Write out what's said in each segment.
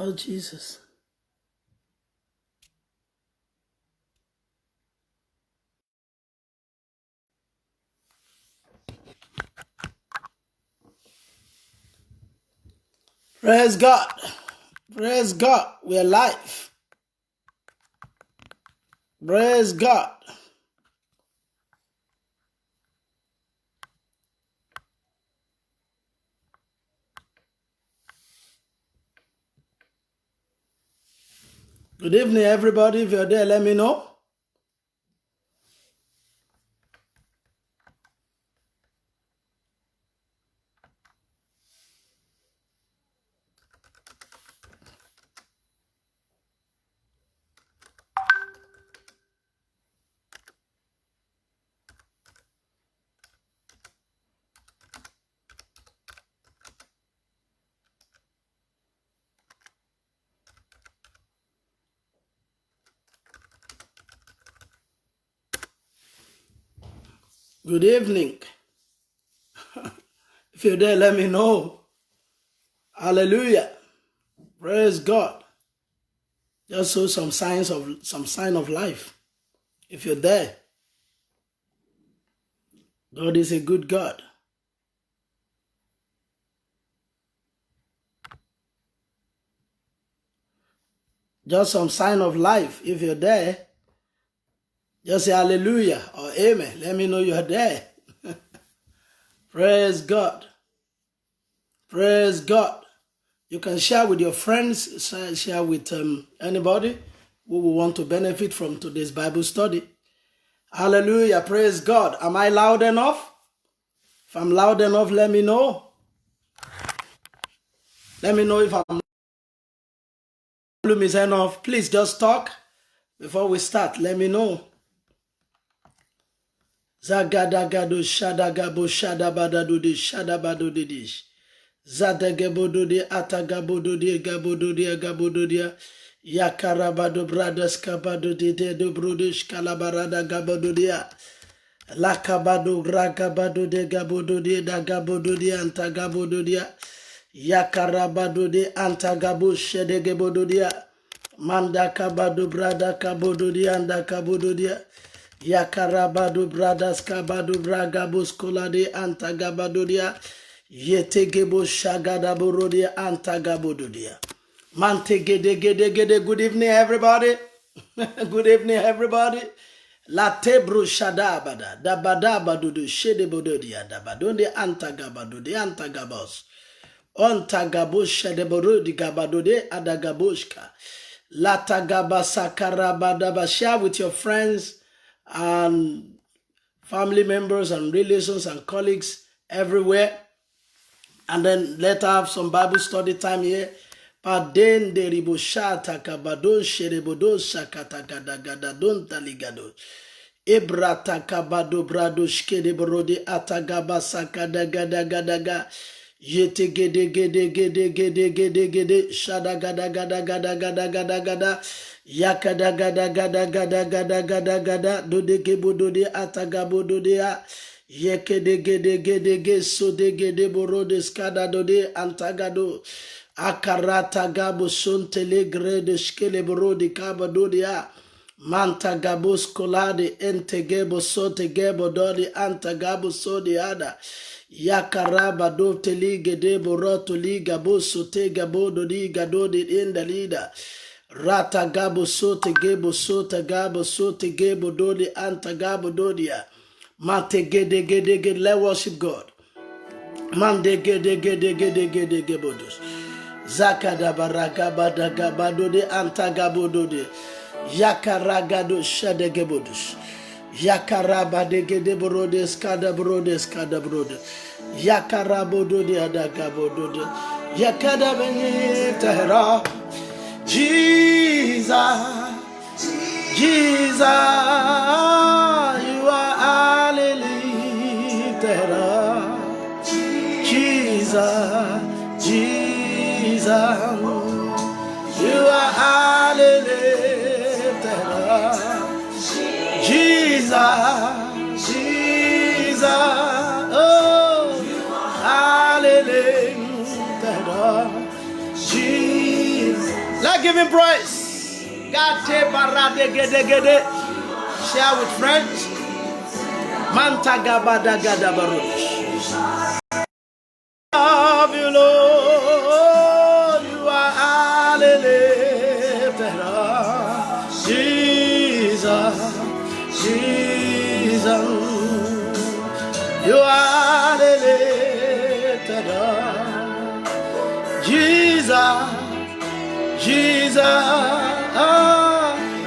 Oh, Jesus. Praise God. Praise God. We're live. Praise God. Good evening, everybody. If you're there, let me know. Good evening. If you're there, let me know. Hallelujah. Praise God. Just show some sign of life. If you're there, God is a good God. Just some sign of life. If you're there, just say hallelujah or amen. Let me know you're there. Praise God. Praise God. You can share with your friends, share with anybody who will want to benefit from today's Bible study. Hallelujah. Praise God. Am I loud enough? If I'm loud enough, let me know. Let me know if I'm volume is enough. Please just talk before we start. Let me know. Zagadagado shadagabo shadabadadudi shadabadodidish. Zadagabododi atagabododi gabododi gabododia. Yakarabado bradas kabadodi de brudish kalabarada gabododia. Lakabado ragabado de gabododi da gabododi antagabododia. Yakarabado de antagabo shedegebododia. Manda kabado brada kabododia anda kabododia. Yakarabado bradas kabado bragabos kolade antagabadodia. Yetegebo shagadaborodia antagabododia. Mantegedegedegede. Good evening, everybody. Good evening, everybody. Latebro shadabada dabadabadudu shedebododia dabadonde antagabadode antagabos. Ontagabo shedeborodi gabadode adagaboshka. Latagabasakarabadaba. Share with your friends and family members and relations and colleagues everywhere. And then let's have some Bible study time here. Paden de riboshata kabadon sherebodo shakatagadagada taligado. Ebrata kabado brado shkede borode atagaba sakadagadagadaga. Yete gede gede gede gede gede gede shada gada gada gada gada gada gada yakada gada gada gada gada gada gada dode gebo dode atagabo dode a yeke de gede gede ge so de gede borode skada dode antagado akarata gabo sontele grede shkele borode kaba dode a manta gabo skolade ente gebo sote gebo dode antagabo so de ada Yakaraba do telige de boroto liga boso te gabo do liga do de inda lida. Rata gabo sote gebo sota gabo sote gebo do de anta gabo do dia. Mante gede gede gede. Let worship God. Mande gede gede gede gede gebo dos. Zakada baraka bada gabado de anta gabo do de. Yakaragado shade gebo dos. Yakaraba de gede brode skada brode skada brode. Yakarabodo de adagabodo de. Yakada beni tehra. Jesus, Jesus, you are hallelujah tehra. Jesus, Jesus, you are hallelujah tehra. Jesus, Jesus, oh, hallelujah, Jesus, give him praise. Gate barade gede gede. Share with friends. Manta gabada gada baruch. Love you, Lord. You are highly lifted up. Jesus, Jesus. You are lifted up. Jesus, Jesus.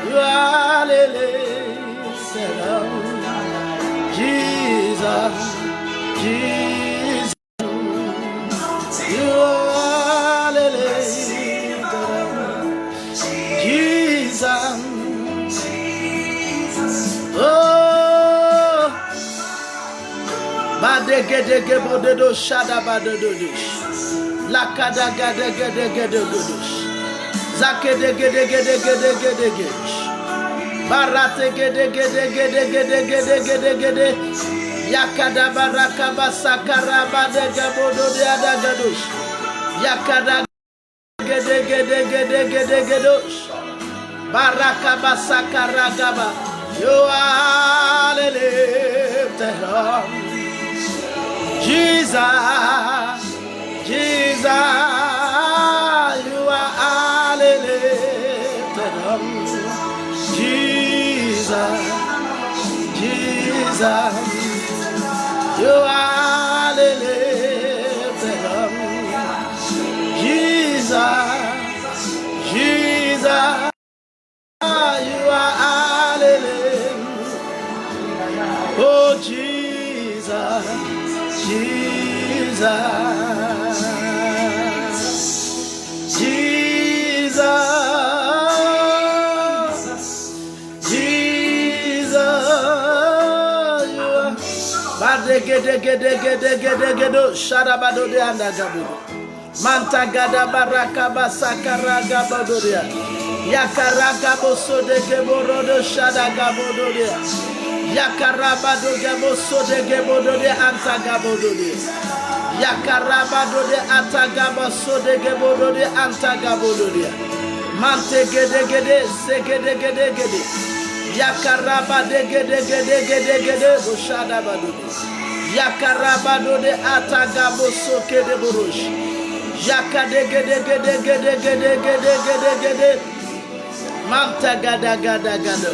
You are lifted up. Jesus, Jesus. You are lifted up. Jesus. Oh, badegedege bodedo shada badodosh, lakada gade gede gede godosh, zakede gede gede gede gede gesh, barate gede gede gede gede gede gede gede, yakada baraka basakara badege bodode adagadosh, yakada gede gede gede gede gedosh, baraka basakara gaba. You are lifted up. Jesus, Jesus, you are lifted up. Jesus, Jesus, you are lifted up. Jesus, Jesus, you are lifted. Oh Jesus, Jesus, Jesus, Jesus, you are. Badegede gede gede gede gede sharabado de andagabu. Manta gada baraka basakara gabadoria. Yakaraka boso de geborodo shadagabodoria. Yakarabado gaboso de gebodo de antagabodo de. Yakarabado de antagaboso de gebodo de antagabodo de. Mante gede gede segede gede gede. Yakarabade gede gede gede gede boshadabado de. Yakarabado de antagaboso kede borosh. Yakade gede gede gede gede gede gede gede. Manta gada gada gada.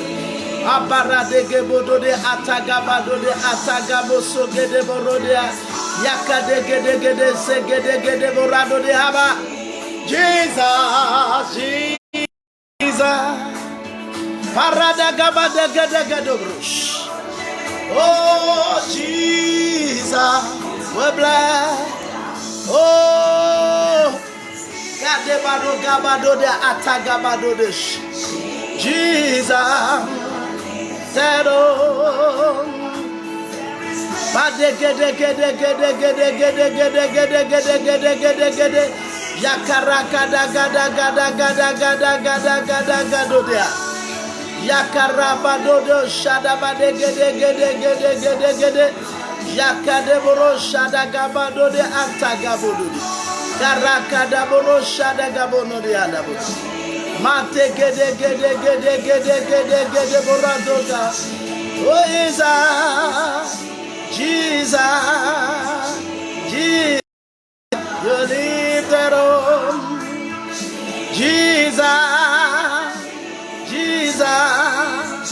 Abara de gebodo de atagabado de atagabo so gede borodia. Yakade gede gede se gede gede borado de haba. Jesus, Jesus. Parada gabada gada gada brush. Oh Jesus, we bless. Oh, gade bado gabado de atagabado de Jesus. Settle. Bade gede gede gede gede gede gede gede gede gede gede gede. Yakaraka da gada gada gada gada gada gada gado dia. Yakarabado do shada bade gede gede gede gede gede. Yakade boro shada gabado de antagabodo di. Karaka da boro shada gabono di andabo. Mate gede gede gede gede gede gede boradoga. Oh Jesus, Jesus, Jesus, you lifted up. Jesus, Jesus,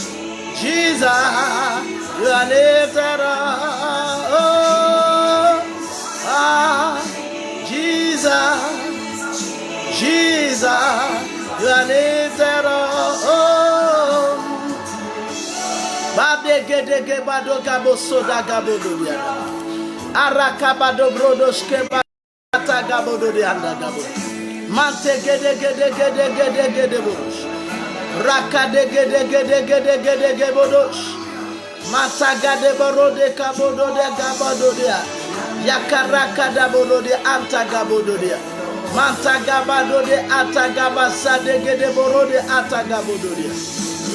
Jesus, you are lifted up. Oh, Jesus, Jesus. You are lifted up. Bade gede ge bado gabo soda gabo do dianda. Arakabado brodos ke bata gabo do dianda gabo. Mante gede gede gede gede gede bodos. Rakade gede gede gede gede gede bodos. Mata gade borode gabo do de gabo do dia. Yakaraka da bodo de anta gabo do dia. Mantagabado de atagabasa de gede borode atagabodo de.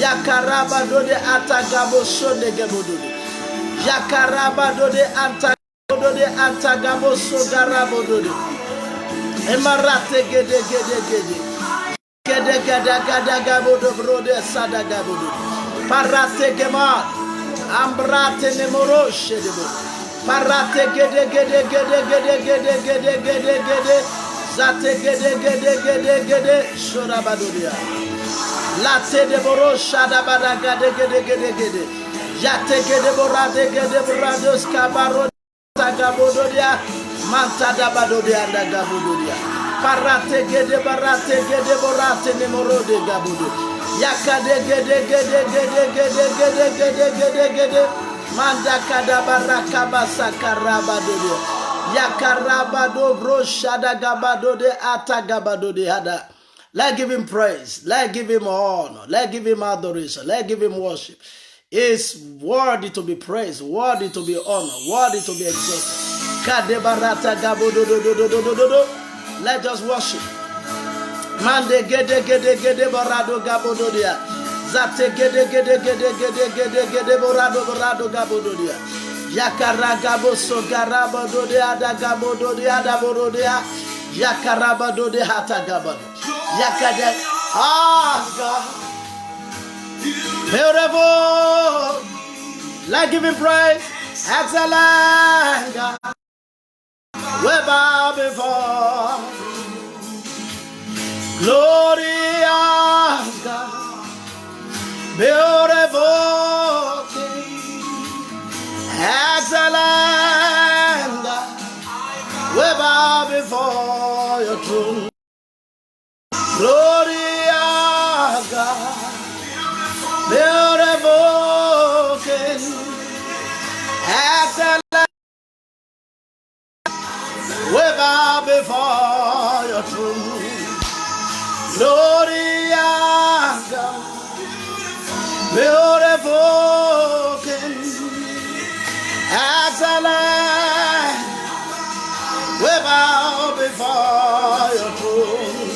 Yakarabado de atagabo so de gebodo de. Yakarabado de antagabodo de atagabo so garabodo de. Emarate gede gede gede. gede gada gada gabodo brode sada gabodo. Parate gemad. Ambrate nemoroshe debo. Parate gede gede gede gede gede gede gede gede. Zate gede gede gede gede. Shora badodia. Late de borosha da bada gede gede gede gede. Yate gede borade gede borados kabaro. Gabododia. Manta da badodia da gabododia. Parate gede barate gede borate nemorode gabodo. Yakade gede gede gede gede gede gede gede gede. Manda kada baraka basakaraba dodo. Yakarabado bro shada gabado de ata gabado de hada. Let's give him praise. Let's give him honor. Let's give him adoration. Let's give him worship. It's worthy to be praised, worthy to be honored, worthy to be exalted. Kadebarata gabodo do do do do do do do. Let us worship. Mande gede gede gede borado gabodo dia. Zate gede gede gede gede gede gede borado borado gabodo dia. Yakara gabo so garaba do dia da gabodo dia da boro dia. Yakaraba do de hata gabado. Yakade God. Beautiful. Like give him praise. Excellent God. We bow before. Glorious God. Beautiful King. Excellent God. We bow before your throne. Glorious God. Beautiful King. Excellent. We bow before your throne. Glorious God. Beautiful King. Excellent. We bow before your throne.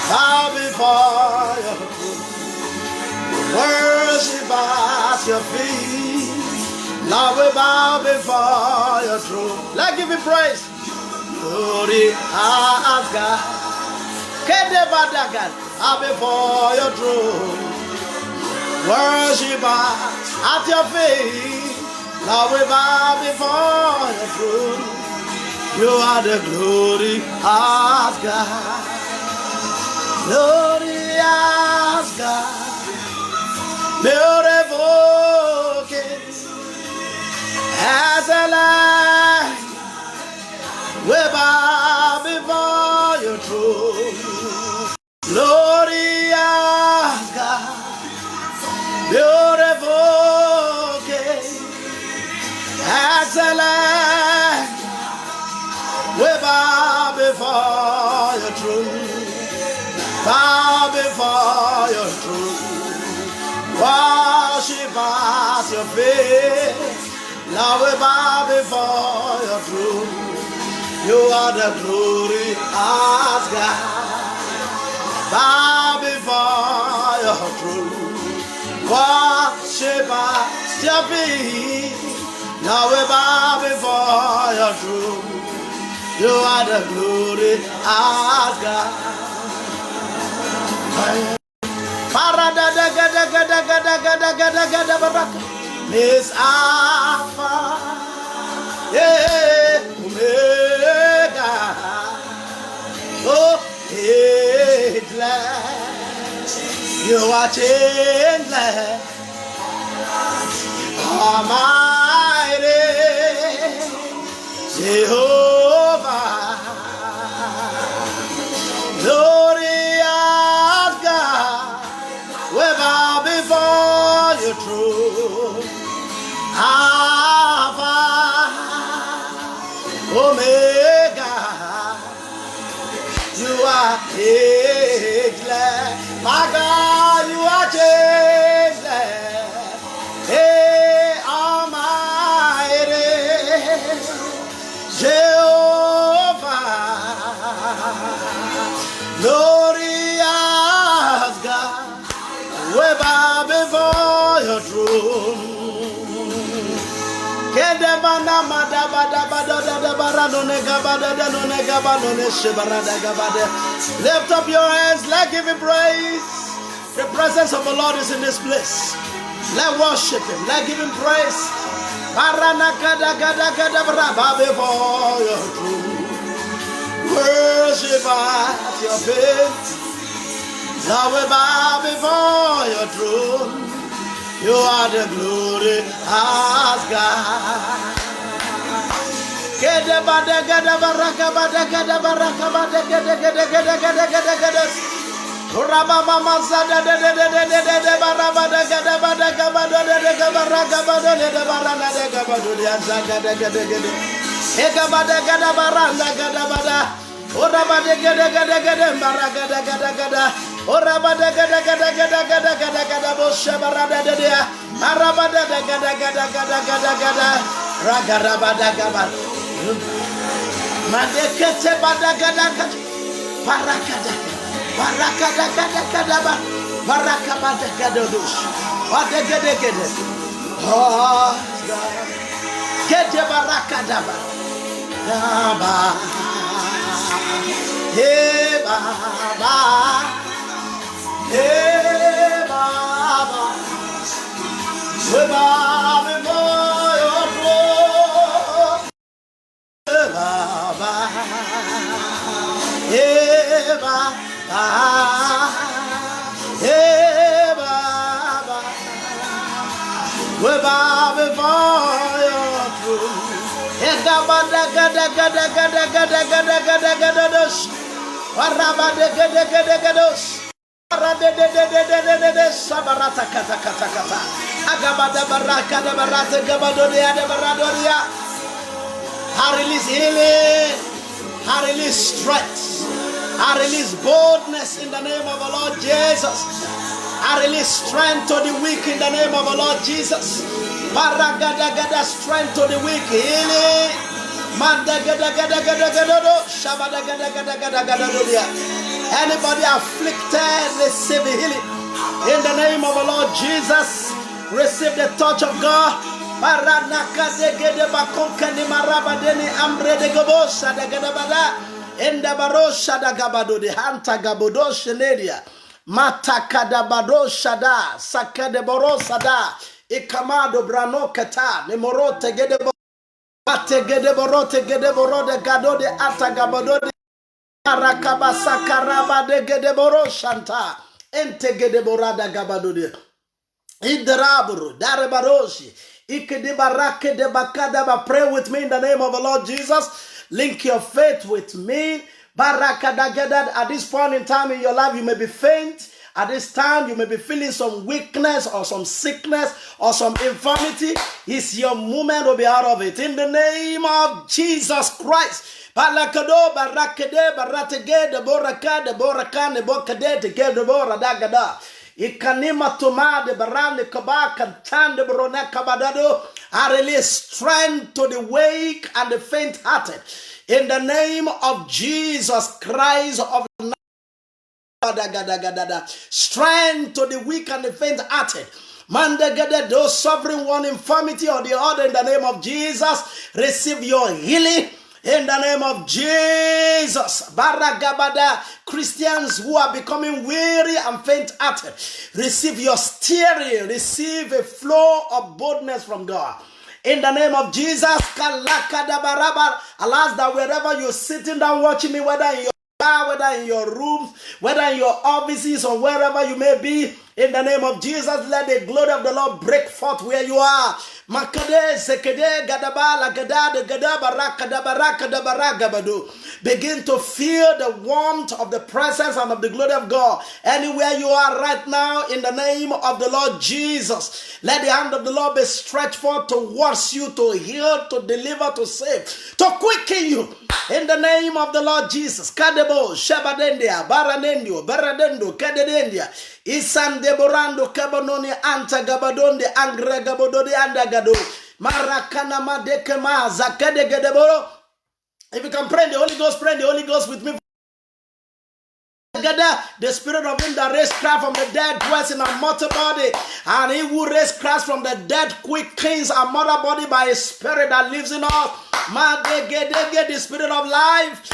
Bow before your throne. Worship at your feet. Lord, we bow before your throne. Let's give him praise. Glory, God. Kedebadagan, before your throne. Worship at your feet. Lord, we bow before your throne. You are the glory of God. Glorious God. Beautiful King. Excellent. We bow before your throne. Glorious God. Beautiful King. Excellent. We bow before your throne. Bow before your throne. Worship at your feet. Now we bow before your throne. You are the glory of God. Bow before your throne. Worship at your feet. Now we bow before your throne. You are the glory of God. Miss Alpha, yeah, Omega, oh, changeless, you are changeless, Almighty Jehovah, glorious God. We bow before your throne. Alpha, Omega, you are changeless. My God, you are changeless. Hey, Almighty Jehovah, glorious God. We bow before your throne. Kedebana madaba Lift up your hands, let give him praise. The presence of the Lord is in this place. Let worship him, let give him praise. Before your throne, worship at your feet. Lord, we bow before your throne. You are the glory as God. Gede bada gada baraka bada gada baraka bada gada gada gada gada gada gada. Uraba mama sada de de de de de de de baraba de gada bada gada de de gada baraka bada de de barana de gada bada de azaga de gada gada. Ega bada gada baranda gada bada. Uraba de gada gada gada baraka de gada gada. Uraba de gada gada gada gada gada gada bosha barada de dia. Araba de gada gada gada gada gada. Ragara bada gada. Madekete badagada barakada barakada kada kada barakabada kada dos badagada kada oh gede barakada ba he baba he baba we baba Baba, hey Baba, hey Baba, we bow before your throne. Hey gada gada gada gada gada gada gada gada dos, waraba de gada gada gados, warade de sabarata kata kata kata, agabada baraka de barata gabadoria de baradoria. I release healing. I release strength. I release boldness in the name of the Lord Jesus. I release strength to the weak in the name of the Lord Jesus. Paragadagada strength to the weak. Healing. Anybody afflicted, receive healing. In the name of the Lord Jesus, receive the touch of God. Paranaka de gede bakonka ni maraba deni ambre de gabosha de gadabada enda barosha da gabado de hanta gabodo shenedia mataka bado shada sakade borosa da ikamado brano kata ne morote gede mate gede borote gede borode gado de ata gabado de arakaba sakaraba de gede boroshanta ente gede borada gabado de idraburu darebaroshi. Pray with me in the name of the Lord Jesus. Link your faith with me. At this point in time in your life, you may be faint. At this time, you may be feeling some weakness or some sickness or some infirmity. It's your moment to be out of it. In the name of Jesus Christ. Balakado, barakade, baratege, de boraka, de borakane, bokade, de de boradagada. Ikanima toma de barande kabaka tande brone kabadado. I release strength to the weak and the faint-hearted. In the name of Jesus Christ of Nazareth. Strength to the weak and the faint-hearted. Mandagada, those suffering one infirmity or the other, in the name of Jesus, receive your healing. In the name of Jesus, Baragabada, Christians who are becoming weary and faint-hearted, receive your steering, receive a flow of boldness from God. In the name of Jesus, alas, that wherever you're sitting down watching me, whether in your car, whether in your rooms, whether in your offices or wherever you may be, in the name of Jesus, let the glory of the Lord break forth where you are. Makade sekede gadabala gadada gadabaraka. Begin to feel the warmth of the presence and of the glory of God anywhere you are right now. In the name of the Lord Jesus, let the hand of the Lord be stretched forth towards you, to heal, to deliver, to save, to quicken you. In the name of the Lord Jesus, Kadebo Shabadendia Baranendio Baradendo Kadedendia Isan Deborando Cabanoni Anta Gabadonde Angre Gabodode Andagado Marakana Madekema Zakade Gadebo. If you can pray in the Holy Ghost, pray in the Holy Ghost with me. The spirit of him that raised Christ from the dead dwells in our mortal body. And he who raised Christ from the dead quickens our mortal body by his spirit that lives in us. The spirit of life.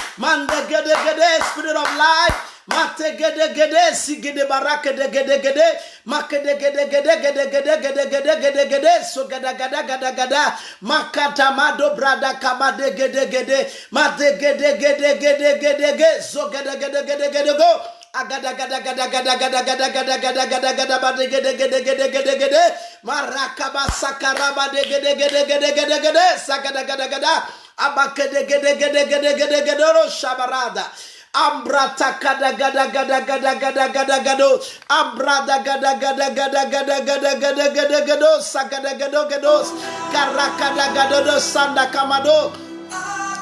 Spirit of life. Mate gede gede sigede baraka de gede gede make de gede gede gede gede gede gede gede gede so gada gada gada gada makata mado brada kama de gede gede mate gede gede gede gede gede so gada gada gada gada go agada gada gada gada gada gada gada gada gada gada bade gede gede gede gede gede marakaba sakaraba de gede gede gede gede gede sagada gada gada abake de gede gede gede gede gede ro shabarada. Ambrata gada gada gada gada gada gada gado. Ambrada gada gada gada gada gada gada gada gado. Sagada gado gados. Karakada gado do sanda kamado.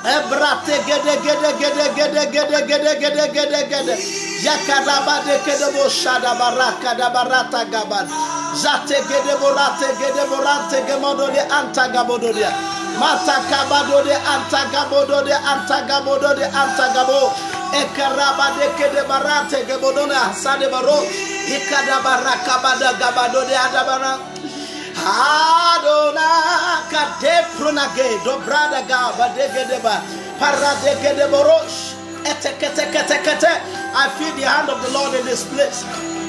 Ebrate gede gede gede gede gede gede gede gede gede. Yakaraba de gede bo shada baraka da barata gaban. Zate gede borate gemodo de antagabodo dia. Mata kabado de antagabodo de antagabodo de antagabo. Ekaraba de kede barate gebodona sade baro ikada baraka bada gabado de adabara Adona kade pronage do brada gaba de gedeba para de gede borosh etekete. I feel the hand of the Lord in this place.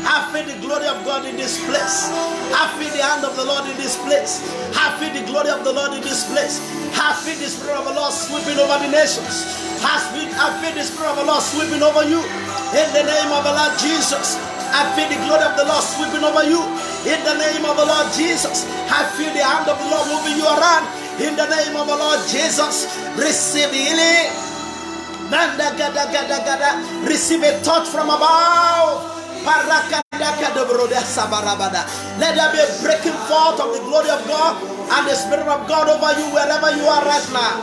I feel the glory of God in this place. I feel the hand of the Lord in this place. I feel the glory of the Lord in this place. I feel the Spirit of the Lord sweeping over the nations. I feel the Spirit of the Lord sweeping over you. In the name of the Lord Jesus. I feel the glory of the Lord sweeping over you. In the name of the Lord Jesus. I feel the hand of the Lord moving you around. In the name of the Lord Jesus. Receive healing. Receive a touch from above. Let there be a breaking forth of the glory of God and the Spirit of God over you wherever you are right now.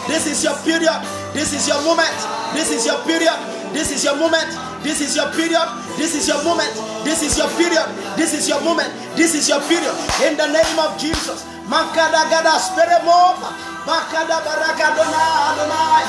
This is your period. This is your moment. This is your period. This is your moment. This is your period. This is your moment. This is your period. This is your moment. This is your period. In the name of Jesus. Makada gada spirit move. Makada baraka Adonai.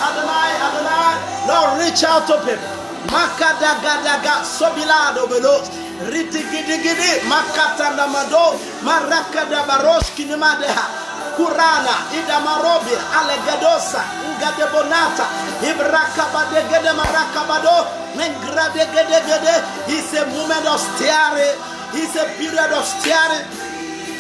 Lord, reach out to people. Makada gada gada sobilado belos. Riti gidi makata namado. Marakada baroshki nimadeha. Kurana, Idamarobi, Alegadosa, Ugadebonata, Ibrakabadegede Marakabado, Mengradegede. It's a moment of steering. It's a period of steering.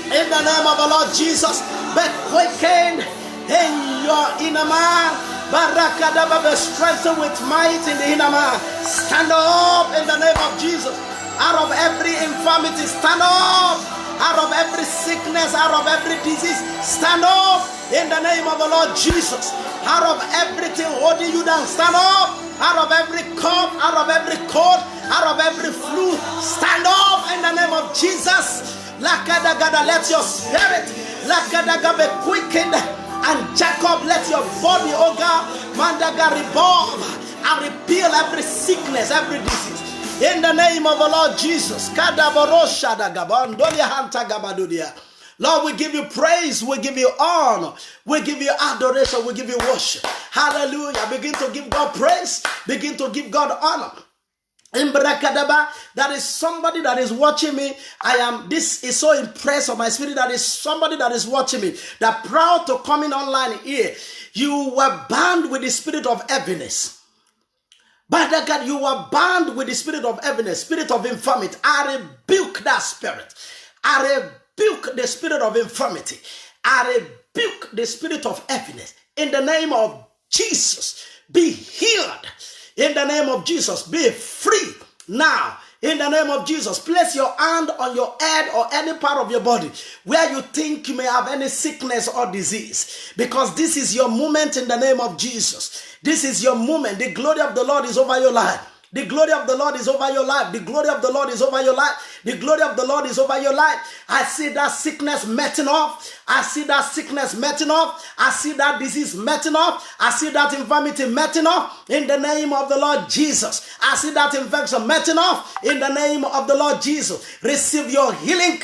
In the name of the Lord Jesus, be quickened in your inner man. Barakadaba, be strengthened with might in the inner man. Stand up in the name of Jesus. Out of every infirmity, stand up. Out of every sickness, out of every disease, stand up in the name of the Lord Jesus. Out of everything holding you down, stand up. Out of every cough, out of every cold, out of every flu, stand up in the name of Jesus. Lakadagada, let your spirit, Lakadaga, be quickened. And Jacob, let your body, oh God, Mandaga, revolve and repeal every sickness, every disease. In the name of the Lord Jesus. Lord, we give you praise, we give you honor, we give you adoration, we give you worship. Hallelujah. Begin to give God praise, begin to give God honor. In Brakadaba, that is somebody that is watching me. This is so impressed on my spirit. That is somebody that is watching me, that proud to come in online here. You were bound with the spirit of heaviness. By that God, you were bound with the spirit of heaviness, spirit of infirmity. I rebuke that spirit. I rebuke the spirit of infirmity. I rebuke the spirit of heaviness. In the name of Jesus, be healed. In the name of Jesus, be free now. In the name of Jesus, place your hand on your head or any part of your body where you think you may have any sickness or disease. Because this is your moment in the name of Jesus. This is your moment. The glory of the Lord is over your life. The glory of the Lord is over your life. The glory of the Lord is over your life. The glory of the Lord is over your life. I see that sickness melting off. I see that sickness melting off. I see that disease melting off. I see that infirmity melting off in the name of the Lord Jesus. I see that infection melting off in the name of the Lord Jesus. Receive your healing.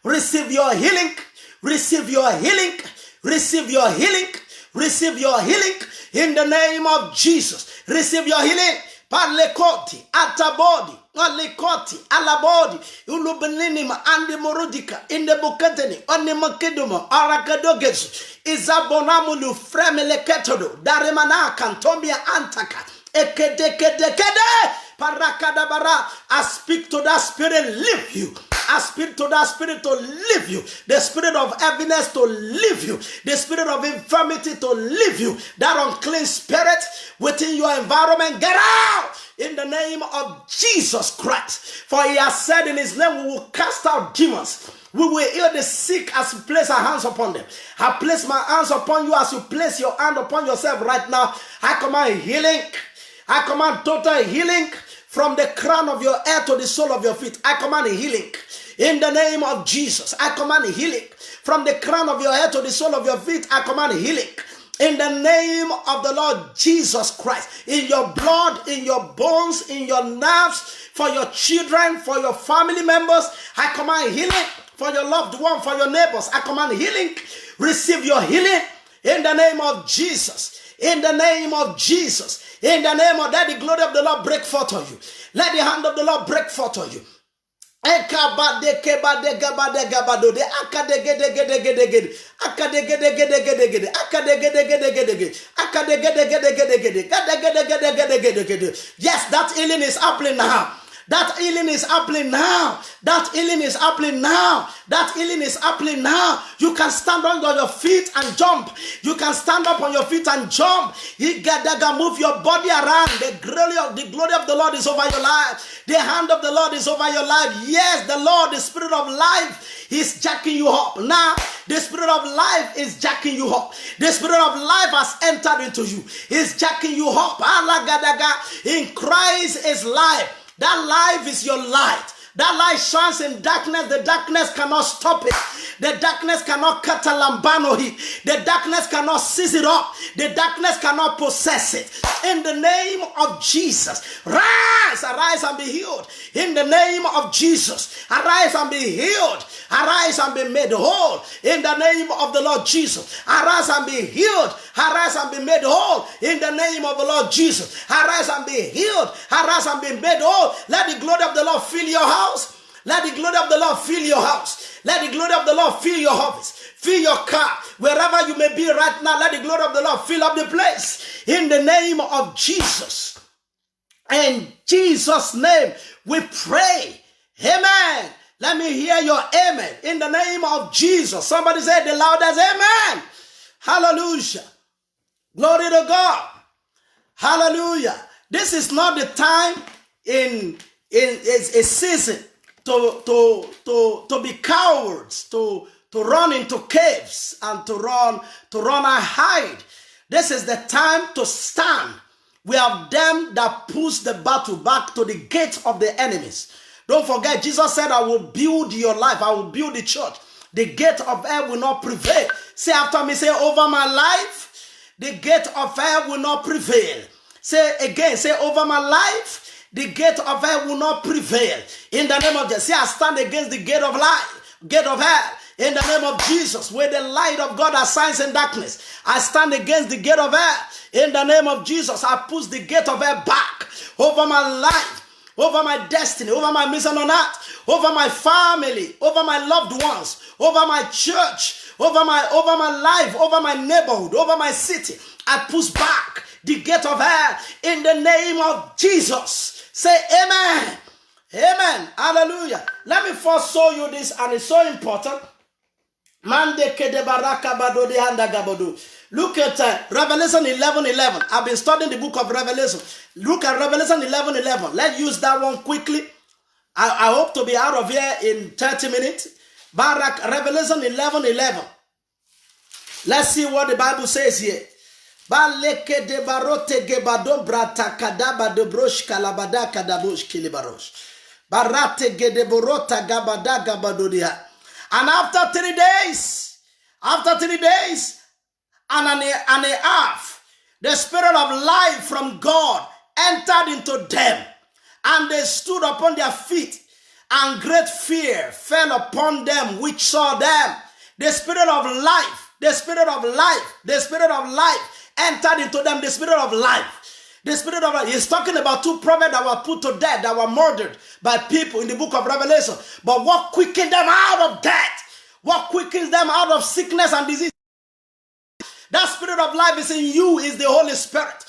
Receive your healing. Receive your healing. Receive your healing. Receive your healing in the name of Jesus. Receive your healing. Palekoti, atabodi, alikoti, alabodi, ulubeninima, andi morudika, in the bukateni, oni makeduma, arakadoges, izabonamulu, fremeleketodo, darimana, kantombia antaka, ekedekede, parakadabara. I speak to that spirit, leave you. I speak to that spirit to leave you. The spirit of heaviness to leave you. The spirit of infirmity to leave you. That unclean spirit within your environment, get out in the name of Jesus Christ. For he has said in his name, we will cast out demons. We will heal the sick as we place our hands upon them. I place my hands upon you as you place your hand upon yourself right now. I command healing. I command total healing. From the crown of your head to the sole of your feet, I command healing. In the name of Jesus, I command healing. From the crown of your head to the sole of your feet, I command healing. In the name of the Lord Jesus Christ. In your blood, in your bones, in your nerves, for your children, for your family members, I command healing. For your loved one, for your neighbors, I command healing. Receive your healing in the name of Jesus. In the name of Jesus. In the name of that, the glory of the Lord break forth on you. Let the hand of the Lord break forth on you. Yes, that healing is happening now. That healing is happening now. That healing is happening now. That healing is happening now. You can stand on your feet and jump. You can stand up on your feet and jump. You can move your body around. The glory of the Lord is over your life. The hand of the Lord is over your life. Yes, the Lord, the spirit of life, is jacking you up. Now, the spirit of life is jacking you up. The spirit of life has entered into you. It's jacking you up. In Christ is life. That life is your light. That light shines in darkness. The darkness cannot stop it. The darkness cannot catalambano it. The darkness cannot seize it up. The darkness cannot possess it. In the name of Jesus, rise, arise and be healed. In the name of Jesus, arise and be healed. Arise and be made whole. In the name of the Lord Jesus, arise and be healed. Arise and be made whole. In the name of the Lord Jesus, arise and be healed. Arise and be made whole. Let the glory of the Lord fill your house. Let the glory of the Lord fill your house. Let the glory of the Lord fill your office. Fill your car. Wherever you may be right now, let the glory of the Lord fill up the place. In the name of Jesus. In Jesus' name we pray. Amen. Let me hear your amen. In the name of Jesus. Somebody say the loudest amen. Hallelujah. Glory to God. Hallelujah. This is not the time in a season to be cowards, to run into caves and to run and hide. This is the time to stand. We have them that push the battle back to the gate of the enemies. Don't forget, Jesus said, I will build your life. I will build the church. The gate of hell will not prevail. Say after me, say, over my life, the gate of hell will not prevail. Say again, say, over my life, the gate of hell will not prevail. In the name of Jesus, say, I stand against the gate of life, gate of hell. In the name of Jesus, where the light of God shines in darkness, I stand against the gate of hell. In the name of Jesus, I push the gate of hell back over my life, over my destiny, over my mission on earth, over my family, over my loved ones, over my church, over my life, over my neighborhood, over my city. I push back the gate of hell in the name of Jesus. Say amen. Amen. Hallelujah. Let me first show you this, and it's so important. Look at Revelation 11:11. I've been studying the book of Revelation. Look at Revelation 11:11. Let's use that one quickly. I hope to be out of here in 30 minutes. Revelation 11:11. Let's see what the Bible says here. Baleke de barote gebado brata kadaba de brosh kalabada kadabush kilibarosh. Barate gede borota gabada gabadodia. And after 3 days, and a half, the spirit of life from God entered into them, and they stood upon their feet, and great fear fell upon them which saw them. The spirit of life, the spirit of life, the spirit of life entered into them, the spirit of life. The spirit of life. He's talking about two prophets that were put to death, that were murdered by people in the book of Revelation. But what quickened them out of death? What quickens them out of sickness and disease? That spirit of life is in you, is the Holy Spirit.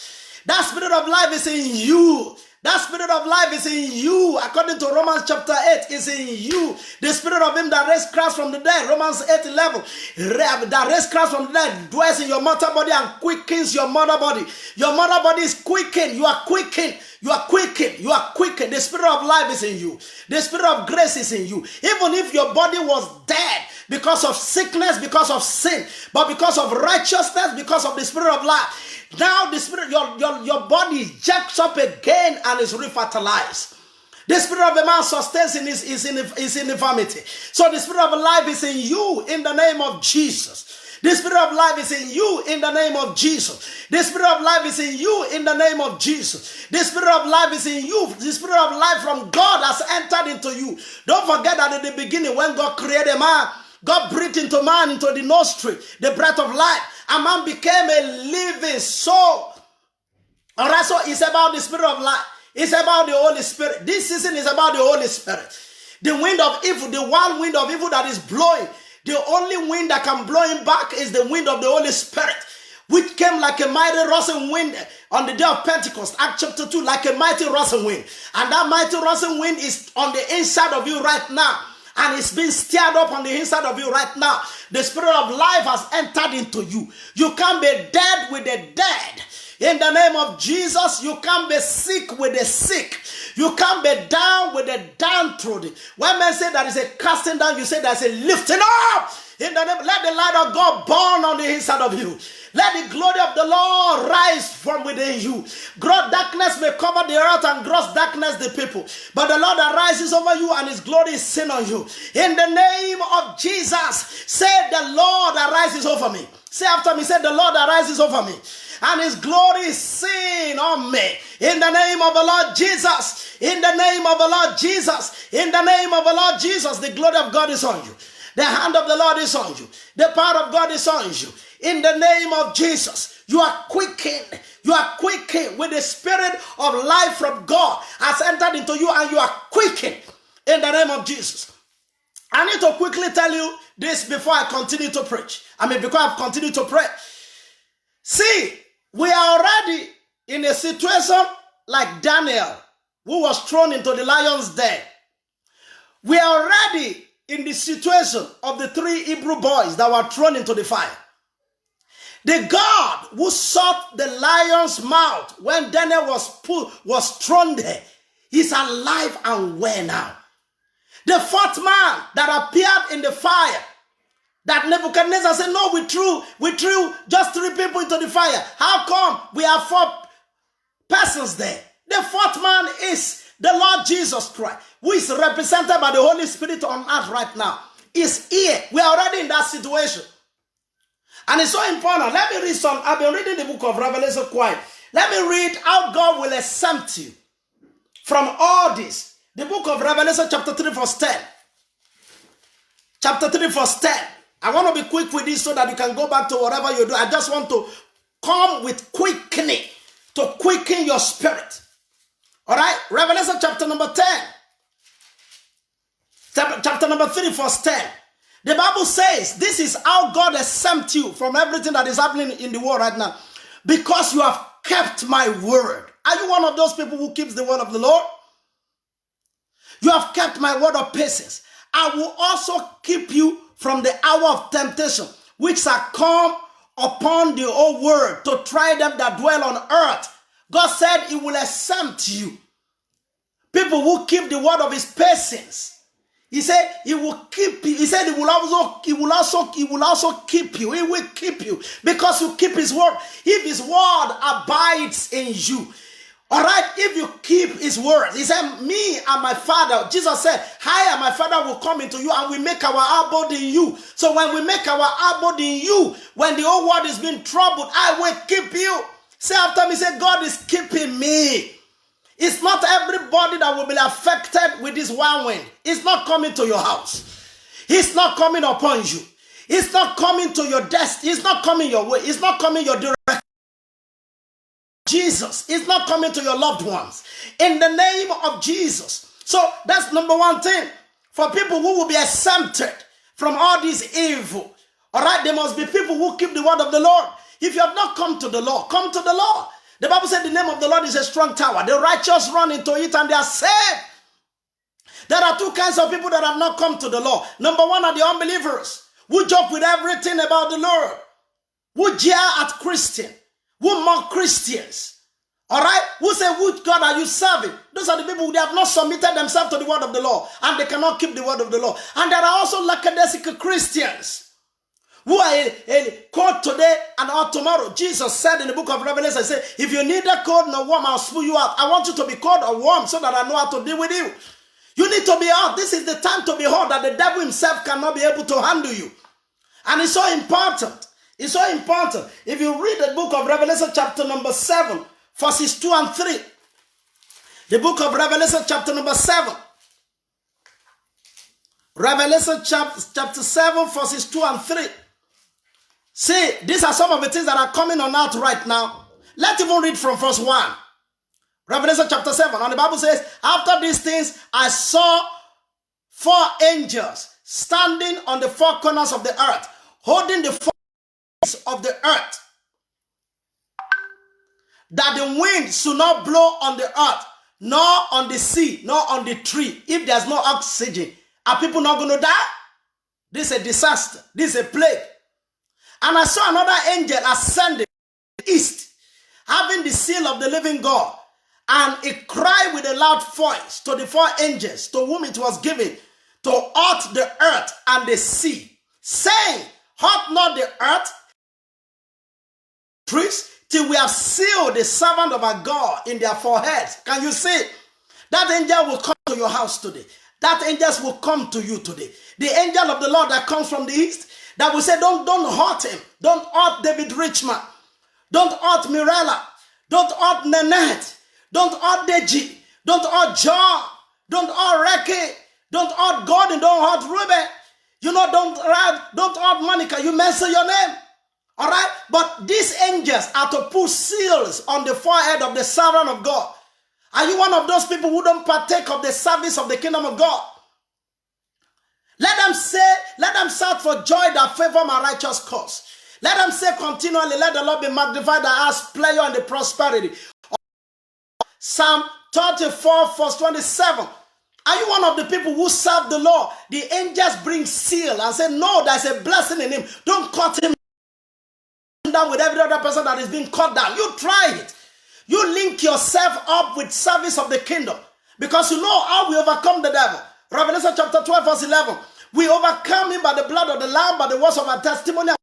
That spirit of life is in you. That spirit of life is in you. According to Romans chapter 8, is in you. The spirit of him that raised Christ from the dead, Romans 8:11, that raised Christ from the dead dwells in your mortal body and quickens your mortal body. Your mortal body is quickened. You are quickened. You are quickened. You are quickened. The spirit of life is in you. The spirit of grace is in you. Even if your body was dead because of sickness, because of sin, but because of righteousness, because of the spirit of life, now the spirit, your body jacks up again and is refertilized. The spirit of a man sustains in his infirmity. So the spirit of life is in you in the name of Jesus. The spirit of life is in you in the name of Jesus. The spirit of life is in you in the name of Jesus. The spirit of life is in you. The spirit of life from God has entered into you. Don't forget that in the beginning when God created man, God breathed into man, into the nostril, the breath of life. And man became a living soul. All right, so it's about the spirit of life. It's about the Holy Spirit. This season is about the Holy Spirit. The wind of evil, the one wind of evil that is blowing, the only wind that can blow him back is the wind of the Holy Spirit, which came like a mighty rushing wind on the day of Pentecost, Acts chapter 2, like a mighty rushing wind. And that mighty rushing wind is on the inside of you right now. And it's been stirred up on the inside of you right now. The spirit of life has entered into you. You can't be dead with the dead. In the name of Jesus, you can't be sick with the sick. You can't be down with the downtrodden. When men say there is a casting down, you say there's a lifting up. In the name, let the light of God burn on the inside of you. Let the glory of the Lord rise from within you. Gross darkness may cover the earth and gross darkness the people. But the Lord arises over you and his glory is seen on you. In the name of Jesus, say the Lord arises over me. Say after me, say the Lord arises over me. And his glory is seen on me. In the name of the Lord Jesus. In the name of the Lord Jesus. In the name of the Lord Jesus, the glory of God is on you. The hand of the Lord is on you. The power of God is on you. In the name of Jesus, you are quickened. You are quickened with the spirit of life from God has entered into you and you are quickened in the name of Jesus. I need to quickly tell you this before I continue to preach. Before I continue to pray. See, we are already in a situation like Daniel, who was thrown into the lion's den. We are already in the situation of the 3 Hebrew boys that were thrown into the fire. The God who shut the lion's mouth when Daniel was thrown there is alive and well now. The 4th man that appeared in the fire, that Nebuchadnezzar said, no, we threw just 3 people into the fire. How come we have 4 persons there? The 4th man is the Lord Jesus Christ, who is represented by the Holy Spirit on earth right now. Is here. We are already in that situation. And it's so important. Let me read some. I've been reading the book of Revelation quite. Let me read how God will exempt you from all this. The book of Revelation chapter 3 verse 10. Chapter 3 verse 10. I want to be quick with this so that you can go back to whatever you do. I just want to come with quickening to quicken your spirit. All right? Revelation chapter number 10. Chapter number 3 verse 10. The Bible says this is how God exempts you from everything that is happening in the world right now. Because you have kept my word. Are you one of those people who keeps the word of the Lord? You have kept my word of patience. I will also keep you from the hour of temptation, which shall come upon the whole world to try them that dwell on earth. God said he will exempt you. People who keep the word of his patience. He said he will keep you. He said he will also keep you. He will keep you because you keep his word. If his word abides in you. All right, if you keep his word. He said, me and my Father, Jesus said, I and my Father will come into you and we make our abode in you. So when we make our abode in you, when the whole world is being troubled, I will keep you. Say after me, say, God is keeping me. It's not everybody that will be affected with this whirlwind. It's not coming to your house. It's not coming upon you. It's not coming to your desk. It's not coming your way. It's not coming your direction. Jesus is not coming to your loved ones. In the name of Jesus. So that's number one thing. For people who will be exempted from all this evil. All right, there must be people who keep the word of the Lord. If you have not come to the Lord, come to the Lord. The Bible said the name of the Lord is a strong tower. The righteous run into it and they are saved. There are two kinds of people that have not come to the Lord. Number one are the unbelievers who joke with everything about the Lord, who jeer at Christians, who mock Christians. All right? Who say, which God are you serving? Those are the people who have not submitted themselves to the word of the Lord and they cannot keep the word of the Lord. And there are also lackadaisical Christians who are a cold today and or tomorrow. Jesus said in the book of Revelation, he said, if you need a cold nor warm, I'll spew you out. I want you to be cold or warm so that I know how to deal with you. You need to be hot. This is the time to be hot that the devil himself cannot be able to handle you. And it's so important. It's so important. If you read the book of Revelation chapter number 7, verses 2 and 3. The book of Revelation chapter number 7. Revelation chapter 7, verses 2 and 3. See, these are some of the things that are coming on out right now. Let's even read from verse 1. Revelation chapter 7. And the Bible says, after these things, I saw 4 angels standing on the 4 corners of the earth, holding the 4 corners of the earth, that the wind should not blow on the earth, nor on the sea, nor on the tree. If there's no oxygen, are people not going to die? This is a disaster. This is a plague. And I saw another angel ascending to the east, having the seal of the living God. And it cried with a loud voice to the 4 angels to whom it was given to hurt the earth and the sea, saying, hurt not the earth, trees, till we have sealed the servant of our God in their foreheads. Can you see? That angel will come to your house today. That angels will come to you today. The angel of the Lord that comes from the east, that will say, don't hurt him. Don't hurt David Richman. Don't hurt Mirella. Don't hurt Nanette. Don't hurt Deji. Don't hurt John. Don't hurt Reki. Don't hurt Gordon. Don't hurt Ruben. You know, don't hurt Monica. You mention your name. All right? But these angels are to put seals on the forehead of the servant of God. Are you one of those people who don't partake of the service of the kingdom of God? Let them shout for joy that favor my righteous cause. Let them say continually, let the Lord be magnified that has pleasure in the prosperity. Psalm 34 verse 27. Are you one of the people who serve the Lord? The angels bring seal and say, no, there's a blessing in him. Don't cut him down with every other person that is being cut down. You try it. You link yourself up with service of the kingdom. Because you know how we overcome the devil. Revelation chapter 12 verse 11. We overcome him by the blood of the Lamb, by the words of our testimony.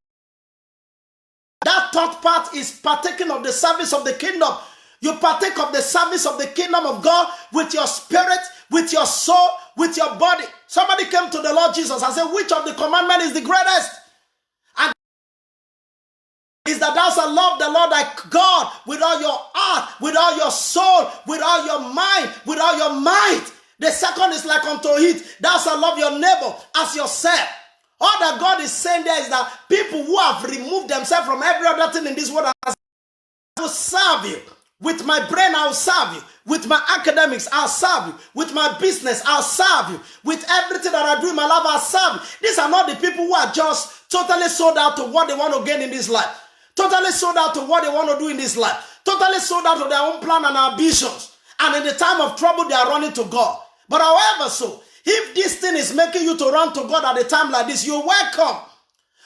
That third part is partaking of the service of the kingdom. You partake of the service of the kingdom of God with your spirit, with your soul, with your body. Somebody came to the Lord Jesus and said, which of the commandments is the greatest? And is that thou shalt love the Lord thy God with all your heart, with all your soul, with all your mind, with all your might. The second is like unto it, thou shalt love your neighbor as yourself. All that God is saying there is that people who have removed themselves from every other thing in this world, I will serve you. With my brain, I'll serve you. With my academics, I'll serve you. With my business, I'll serve you. With everything that I do in my life, I'll serve you. These are not the people who are just totally sold out to what they want to gain in this life. Totally sold out to what they want to do in this life. Totally sold out to their own plan and ambitions. And in the time of trouble, they are running to God. But however so, if this thing is making you to run to God at a time like this, you're welcome.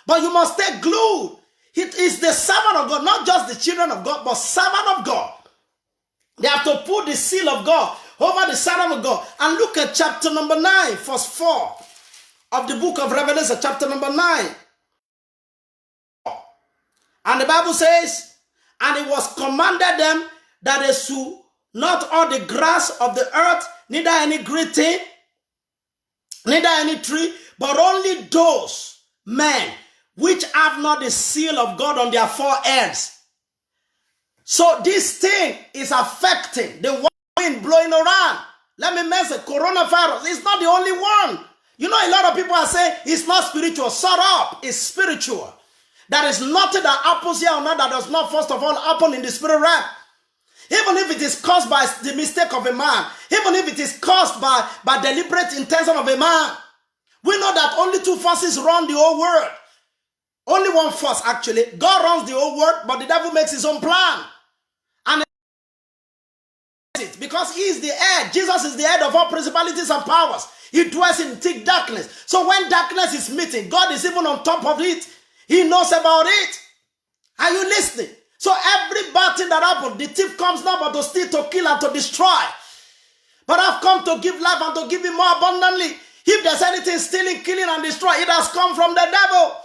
But you must stay glued. It is the servant of God, not just the children of God, but servant of God. They have to put the seal of God over the servant of God. And look at chapter number 9, verse 4 of the book of Revelation, chapter number 9. And the Bible says, and it was commanded them that they should not all the grass of the earth, neither any green thing, neither any tree, but only those men which have not the seal of God on their foreheads. So this thing is affecting the wind wind blowing around. Let me mention coronavirus. It's not the only one. You know, a lot of people are saying it's not spiritual. Shut up. It's spiritual. There is nothing that happens here on earth that does not first of all happen in the spirit realm. Even if it is caused by the mistake of a man, even if it is caused by deliberate intention of a man, we know that only two forces run the whole world. Only one force, actually. God runs the whole world, but the devil makes his own plan. And it because he is the head. Jesus is the head of all principalities and powers. He dwells in thick darkness. So when darkness is meeting, God is even on top of it. He knows about it. Are you listening? So every bad thing that happened, the thief comes not but to steal, to kill, and to destroy. But I've come to give life and to give it more abundantly. If there's anything stealing, killing, and destroying, it has come from the devil.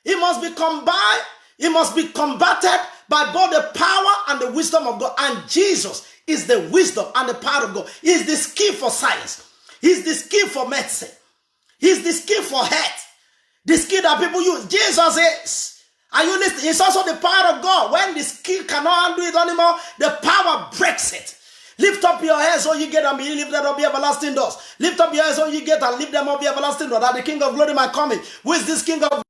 It must be combined. It must be combated by both the power and the wisdom of God. And Jesus is the wisdom and the power of God. He is the skill for science. He's the skill for medicine. He's the skill for health. The skill that people use. Jesus is. Are you listening? It's also the power of God. When the skill cannot handle it anymore, the power breaks it. Lift up your heads, so you get and be lifted up, be everlasting doors. Lift up your heads, so you get and lift them up, be everlasting doors. That the King of glory might come in. Who is this King of glory?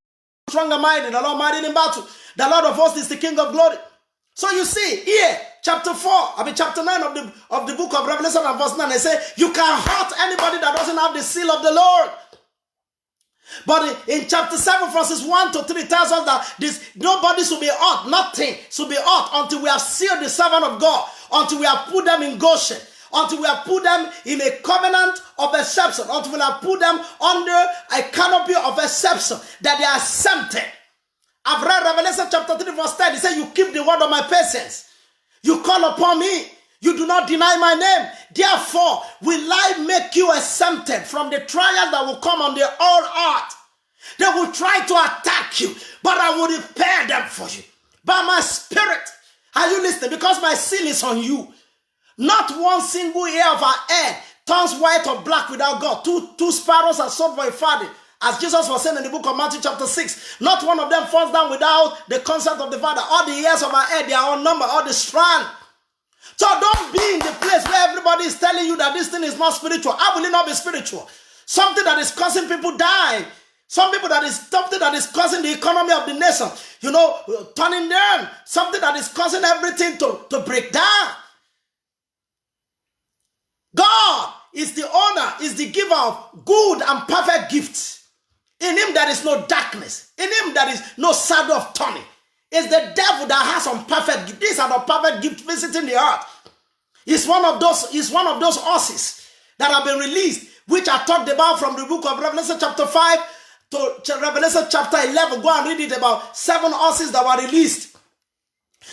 Strong and mighty, the Lord mighty in battle. The Lord of hosts is the King of glory. So you see, here, chapter 9 of the book of Revelation and verse 9, they say, you can hurt anybody that doesn't have the seal of the Lord. But in chapter 7, verses 1 to 3, tells us that nobody should be hurt, nothing should be hurt until we have sealed the servant of God, until we have put them in Goshen, until we have put them in a covenant of exception, until we have put them under a canopy of exception, that they are exempted. I've read Revelation chapter 3, verse 10. It says, you keep the word of my patience. You call upon me. You do not deny my name. Therefore, will I make you exempted from the trials that will come on the whole earth. They will try to attack you, but I will repair them for you. By my spirit. Are you listening? Because my seal is on you. Not one single hair of our head turns white or black without God. Two sparrows are sold for a farthing. As Jesus was saying in the book of Matthew chapter 6, not one of them falls down without the consent of the Father. All the hairs of our head, they are on number, all the strand. So don't be in the place where everybody is telling you that this thing is not spiritual. How will it not be spiritual? Something that is causing people die. Something that is causing the economy of the nation, turning down. Something that is causing everything to break down. God is the owner, is the giver of good and perfect gifts. In him there is no darkness. In him there is no shadow of turning. It's the devil that has some perfect gifts. These are the perfect gifts visiting the earth. It's one of those horses that have been released, which are talked about from the book of Revelation chapter 5 to Revelation chapter 11. Go and read it, about 7 horses that were released.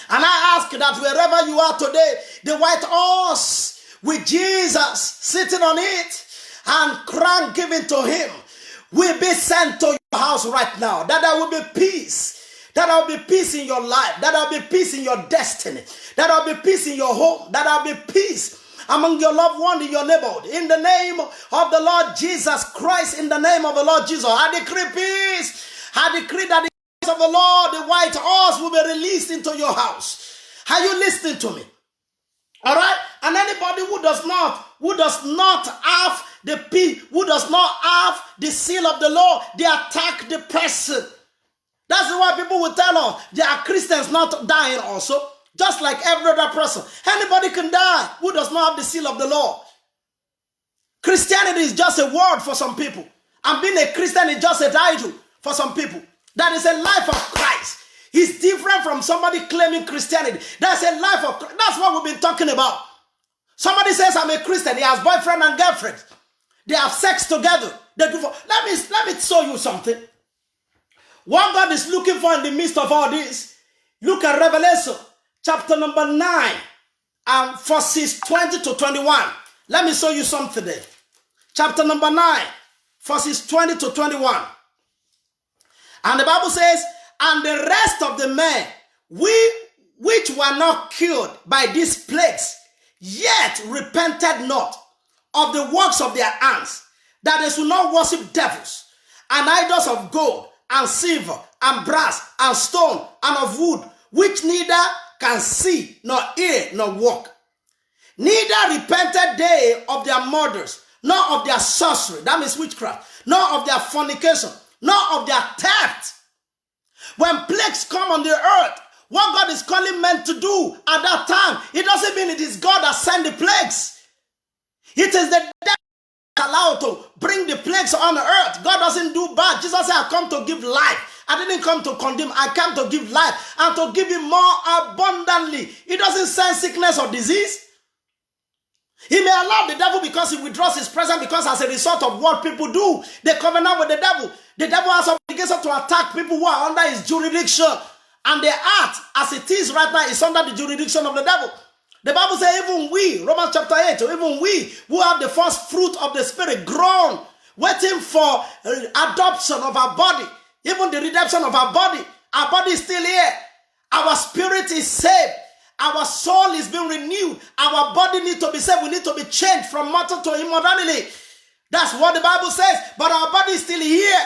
And I ask that wherever you are today, the white horse with Jesus sitting on it and crown given to him will be sent to your house right now. That there will be peace. That there will be peace in your life. That there will be peace in your destiny. That there will be peace in your home. That there will be peace among your loved one in your neighborhood. In the name of the Lord Jesus Christ, in the name of the Lord Jesus, I decree peace. I decree that the peace of the Lord, the white horse, will be released into your house. Are you listening to me? All right? And anybody who does not have the peace, who does not have the seal of the Lord, they attack the person. That's why people will tell us there are Christians not dying also, just like every other person. Anybody can die who does not have the seal of the Lord. Christianity is just a word for some people. And being a Christian is just a title for some people. That is a life of Christ. It's different from somebody claiming Christianity. That's a life of Christ. That's what we've been talking about. Somebody says, I'm a Christian. He has boyfriend and girlfriend. They have sex together. Let me show you something. What God is looking for in the midst of all this, look at Revelation chapter number 9 and verses 20 to 21. Let me show you something there. Chapter number 9, verses 20 to 21. And the Bible says, and the rest of the men, which were not killed by these plagues, yet repented not of the works of their hands, that they should not worship devils and idols of gold and silver and brass and stone and of wood, which neither can see nor hear nor walk. neither repented they of their murders, nor of their sorcery, that means witchcraft, nor of their fornication, nor of their theft. When plagues come on the earth, what God is calling men to do at that time, it doesn't mean it is God that sent the plagues. It is the devil allowed to bring the plagues on the earth. God doesn't do bad. Jesus said, I come to give life. I didn't come to condemn. I came to give life and to give it more abundantly. He doesn't send sickness or disease. He may allow the devil because he withdraws his presence, because as a result of what people do, they covenant with the devil. The devil has obligation to attack people who are under his jurisdiction. And the earth, as it is right now, is under the jurisdiction of the devil. The Bible says even we, Romans chapter 8, even we who have the first fruit of the Spirit grown, waiting for adoption of our body, even the redemption of our body is still here. Our spirit is saved. Our soul is being renewed. Our body needs to be saved. We need to be changed from mortal to immortality. That's what the Bible says. But our body is still here.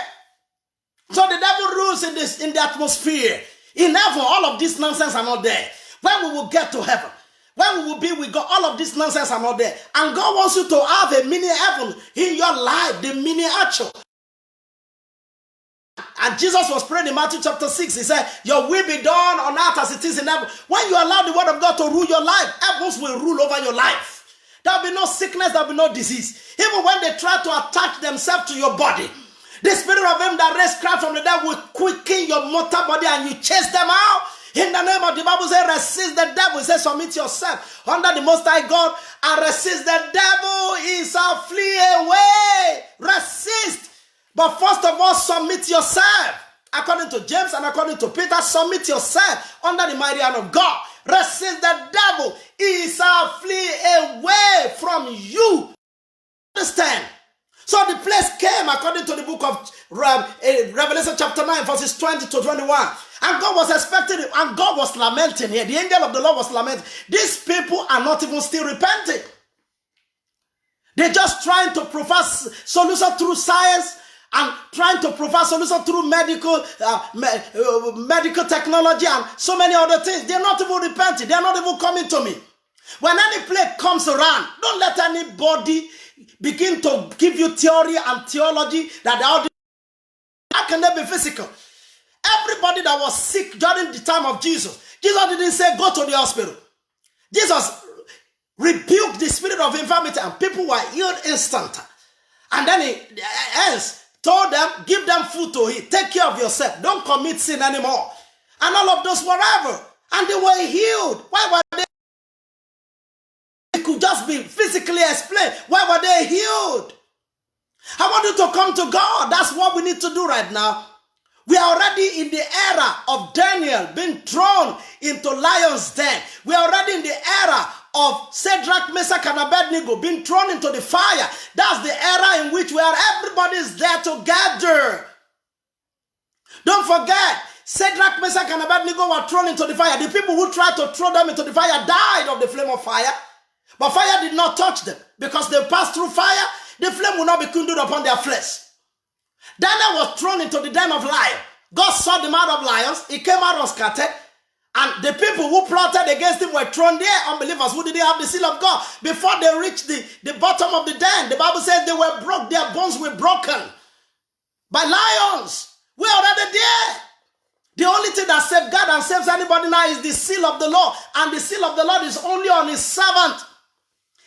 So the devil rules in the atmosphere. In heaven, all of this nonsense are not there. When we will get to heaven, when we will be with God, all of this nonsense are not there. And God wants you to have a mini heaven in your life, the miniature. And Jesus was praying in Matthew chapter 6. He said, your will be done on earth as it is in heaven. When you allow the word of God to rule your life, heavens will rule over your life. There will be no sickness, there will be no disease. Even when they try to attach themselves to your body, the spirit of him that raised Christ from the dead will quicken your mortal body and you chase them out. In the name of the Bible says, resist the devil. It says, submit yourself under the Most High God and resist the devil. He shall flee away. Resist. But first of all, submit yourself. According to James and according to Peter, submit yourself under the mighty hand of God. Resist the devil. He shall flee away from you. Understand? So the place came according to the book of Revelation chapter 9 verses 20 to 21. And God was expecting it. And God was lamenting here. The angel of the Lord was lamenting. These people are not even still repenting. They're just trying to provide solution through science and trying to provide solution through medical technology and so many other things. They're not even repenting. They're not even coming to me. When any plague comes around, don't let anybody begin to give you theory and theology that how can they be physical? Everybody that was sick during the time of Jesus didn't say go to the hospital. Jesus rebuked the spirit of infirmity and people were healed instantly. And then he told them, give them food to eat. Take care of yourself. Don't commit sin anymore. And all of those whatever. And they were healed. Why were they? It could just be physically explained. Why were they healed? I want you to come to God. That's what we need to do right now. We are already in the era of Daniel being thrown into lion's den. We are already in the era of Shadrach, Meshach, and Abednego being thrown into the fire. That's the era in which everybody is there together. Don't forget, Shadrach, Meshach, and Abednego were thrown into the fire. The people who tried to throw them into the fire died of the flame of fire. But fire did not touch them because they passed through fire. The flame will not be kindled upon their flesh. Daniel was thrown into the den of lions. God saw the mouth of lions. He came out unscattered. And the people who plotted against him were thrown there. Unbelievers who didn't have the seal of God. Before they reached the bottom of the den, the Bible says they were broke. Their bones were broken by lions. We're already there. The only thing that safeguards and saves anybody now is the seal of the Lord. And the seal of the Lord is only on his servant.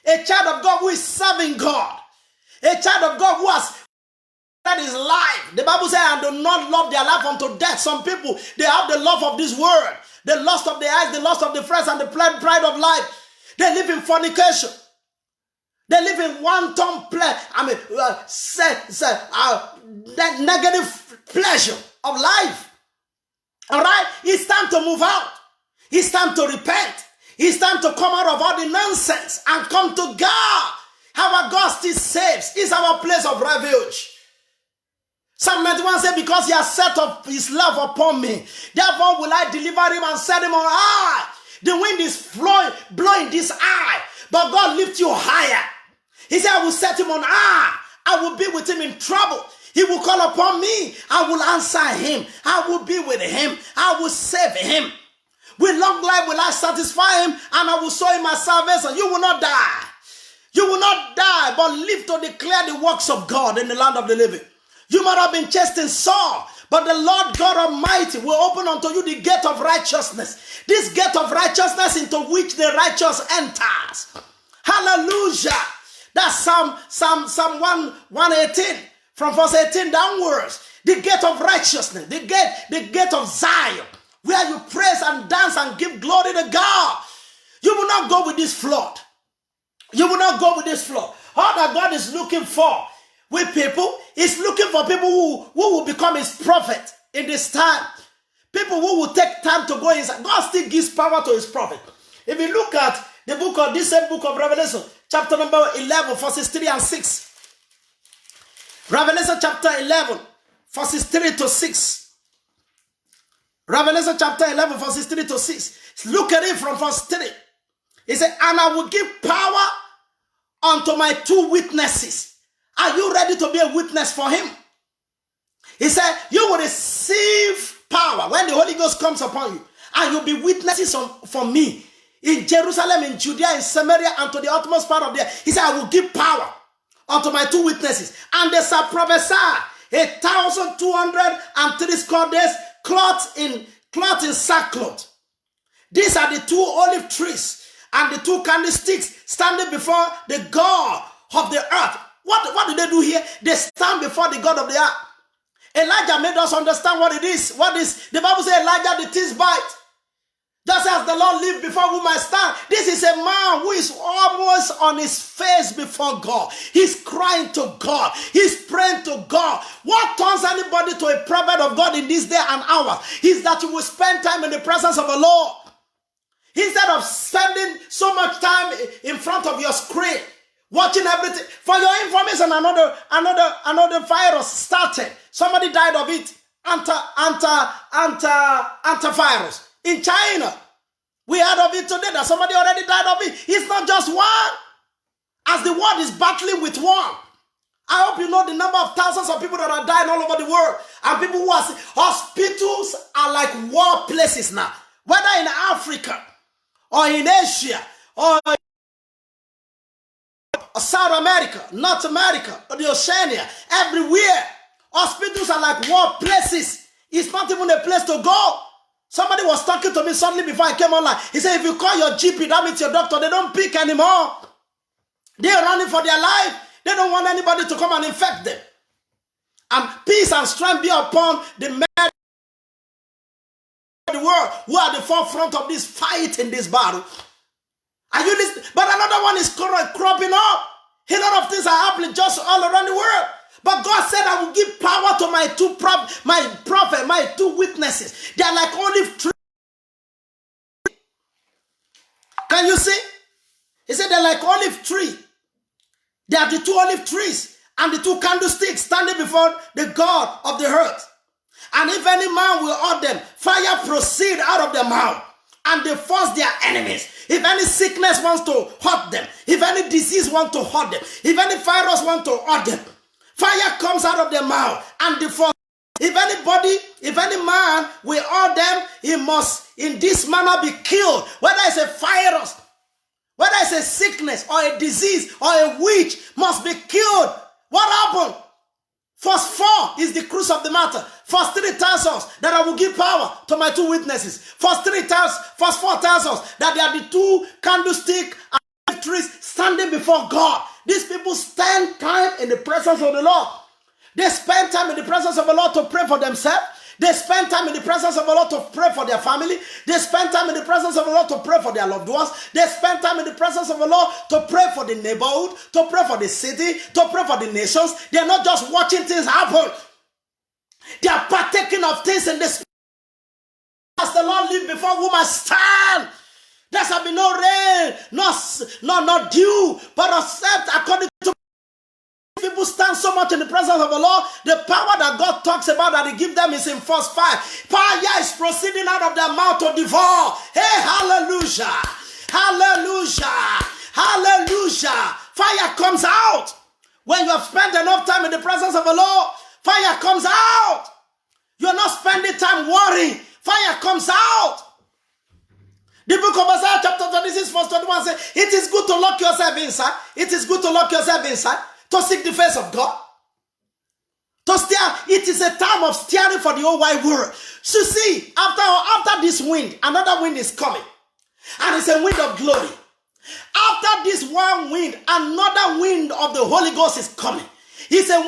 A child of God who is serving God. A child of God who has that is life. The Bible says, and do not love their life unto death. Some people, they have the love of this world, the lust of the eyes, the lust of the flesh, and the pride of life. They live in fornication. They live in wanton negative pleasure of life. All right? It's time to move out. It's time to repent. It's time to come out of all the nonsense and come to God. Our God still saves. It's our place of refuge. Psalm 91 says, because he has set up his love upon me, therefore will I deliver him and set him on high. The wind is blowing this high, but God lifts you higher. He said, I will set him on high. I will be with him in trouble. He will call upon me. I will answer him. I will be with him. I will save him. With long life will I satisfy him, and I will show him my salvation. You will not die. You will not die, but live to declare the works of God in the land of the living. You might have been chased in Saul, but the Lord God Almighty will open unto you the gate of righteousness. This gate of righteousness into which the righteous enters. Hallelujah. That's Psalm 118, from verse 18 downwards. The gate of righteousness, the gate of Zion, where you praise and dance and give glory to God. You will not go with this flood. You will not go with this flood. All that God is looking for with people is looking for people who will become his prophet in this time. People who will take time to go inside. God still gives power to his prophet. If you look at the book of this same book of Revelation, chapter number 11, verses 3 and 6. Revelation chapter 11, verses 3 to 6. Revelation chapter 11, verses 3 to 6. Look at it from verse 3. He said, and I will give power unto my 2 witnesses. Are you ready to be a witness for him? He said, you will receive power when the Holy Ghost comes upon you. And you'll be witnesses for me in Jerusalem, in Judea, in Samaria, and to the utmost part of the earth. He said, I will give power unto my 2 witnesses. And they shall prophesy 1,203 score days, clothed in sackcloth. These are the 2 olive trees and the 2 candlesticks standing before the God of the earth. What do they do here? They stand before the God of the earth. Elijah made us understand what it is. What is the Bible says? Elijah the Tishbite. Just as the Lord lived before whom I stand. This is a man who is almost on his face before God. He's crying to God. He's praying to God. What turns anybody to a prophet of God in this day and hour is that you will spend time in the presence of the Lord. Instead of spending so much time in front of your screen, watching everything. For your information, another virus started. Somebody died of it. Antivirus. In China, we heard of it today that somebody already died of it. It's not just one. As the world is battling with one. I hope you know the number of thousands of people that are dying all over the world. And people who are sick. Hospitals are like war places now. Whether in Africa, or in Asia, or South America, North America, or the Oceania, everywhere. Hospitals are like war places. It's not even a place to go. Somebody was talking to me suddenly before I came online. He said, if you call your GP, that means your doctor, they don't pick anymore. They're running for their life. They don't want anybody to come and infect them. And peace and strength be upon the men of the world who are at the forefront of this fight in this battle. Are you listening? But another one is cropping up. A lot of things are happening just all around the world. But God said, I will give power to my 2 witnesses. They are like olive trees. Can you see? He said they're like olive tree. They are the 2 olive trees and the 2 candlesticks standing before the God of the earth. And if any man will hurt them, fire proceed out of their mouth, and they force their enemies. If any sickness wants to hurt them, if any disease wants to hurt them, if any virus wants to hurt them, fire comes out of their mouth and they force. If any man will hurt them, he must in this manner be killed. Whether it's a virus, whether it's a sickness or a disease or a witch, must be killed. What happened? Verse 4 is the crux of the matter. Verse 3 tells us that I will give power to my 2 witnesses. Verse 4 tells us that they are the 2 candlesticks and trees standing before God. These people spend time in the presence of the Lord. They spend time in the presence of the Lord to pray for themselves. They spend time in the presence of the Lord to pray for their family. They spend time in the presence of the Lord to pray for their loved ones. They spend time in the presence of the Lord to pray for the neighborhood, to pray for the city, to pray for the nations. They are not just watching things happen. They are partaking of things in this. As the Lord live before whom I stand, there shall be no rain, not dew, but except according to. People stand so much in the presence of the Lord. The power that God talks about that he gives them is in verse 5. Fire is proceeding out of their mouth to devour. Hey, hallelujah. Hallelujah. Hallelujah. Fire comes out. When you have spent enough time in the presence of the Lord, fire comes out. You're not spending time worrying. Fire comes out. The book of Isaiah chapter 26 verse 21 says, it is good to lock yourself inside. It is good to lock yourself inside to seek the face of God. To stare. It is a time of staring for the whole wide world. So see, after this wind, another wind is coming. And it's a wind of glory. After this one wind, another wind of the Holy Ghost is coming. It's a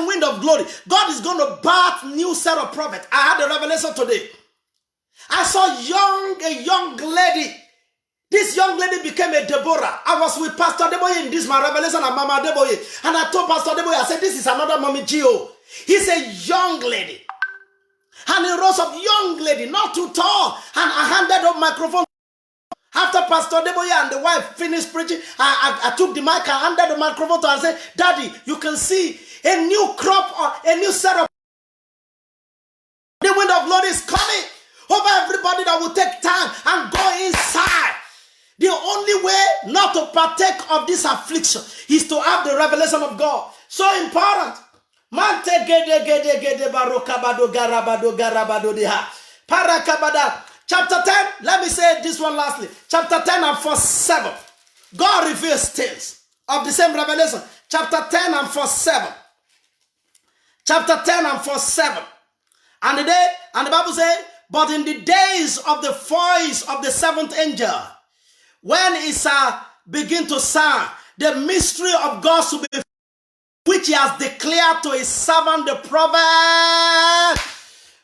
wind of glory. God is going to birth new set of prophets. I had a revelation today. I saw a young lady. This young lady became a Deborah. I was with Pastor Deboye in this, my revelation, and Mama Deboye. And I told Pastor Deboye, I said, this is another Mommy Gio. He's a young lady. And he rose up, young lady, not too tall. And I handed up microphone. After Pastor Deboye and the wife finished preaching, I took the mic, I handed the microphone to her and said, Daddy, you can see a new crop or a new set of the wind of glory is coming over everybody that will take time and go inside. The only way not to partake of this affliction is to have the revelation of God. So important. Chapter 10, let me say this one lastly. Chapter 10 and verse 7. God reveals things of the same revelation. Chapter 10 and verse 7. Chapter 10 and verse 7. And the Bible says, but in the days of the voice of the seventh angel, when it begin to sound, the mystery of God to be, which he has declared to his servant the prophet.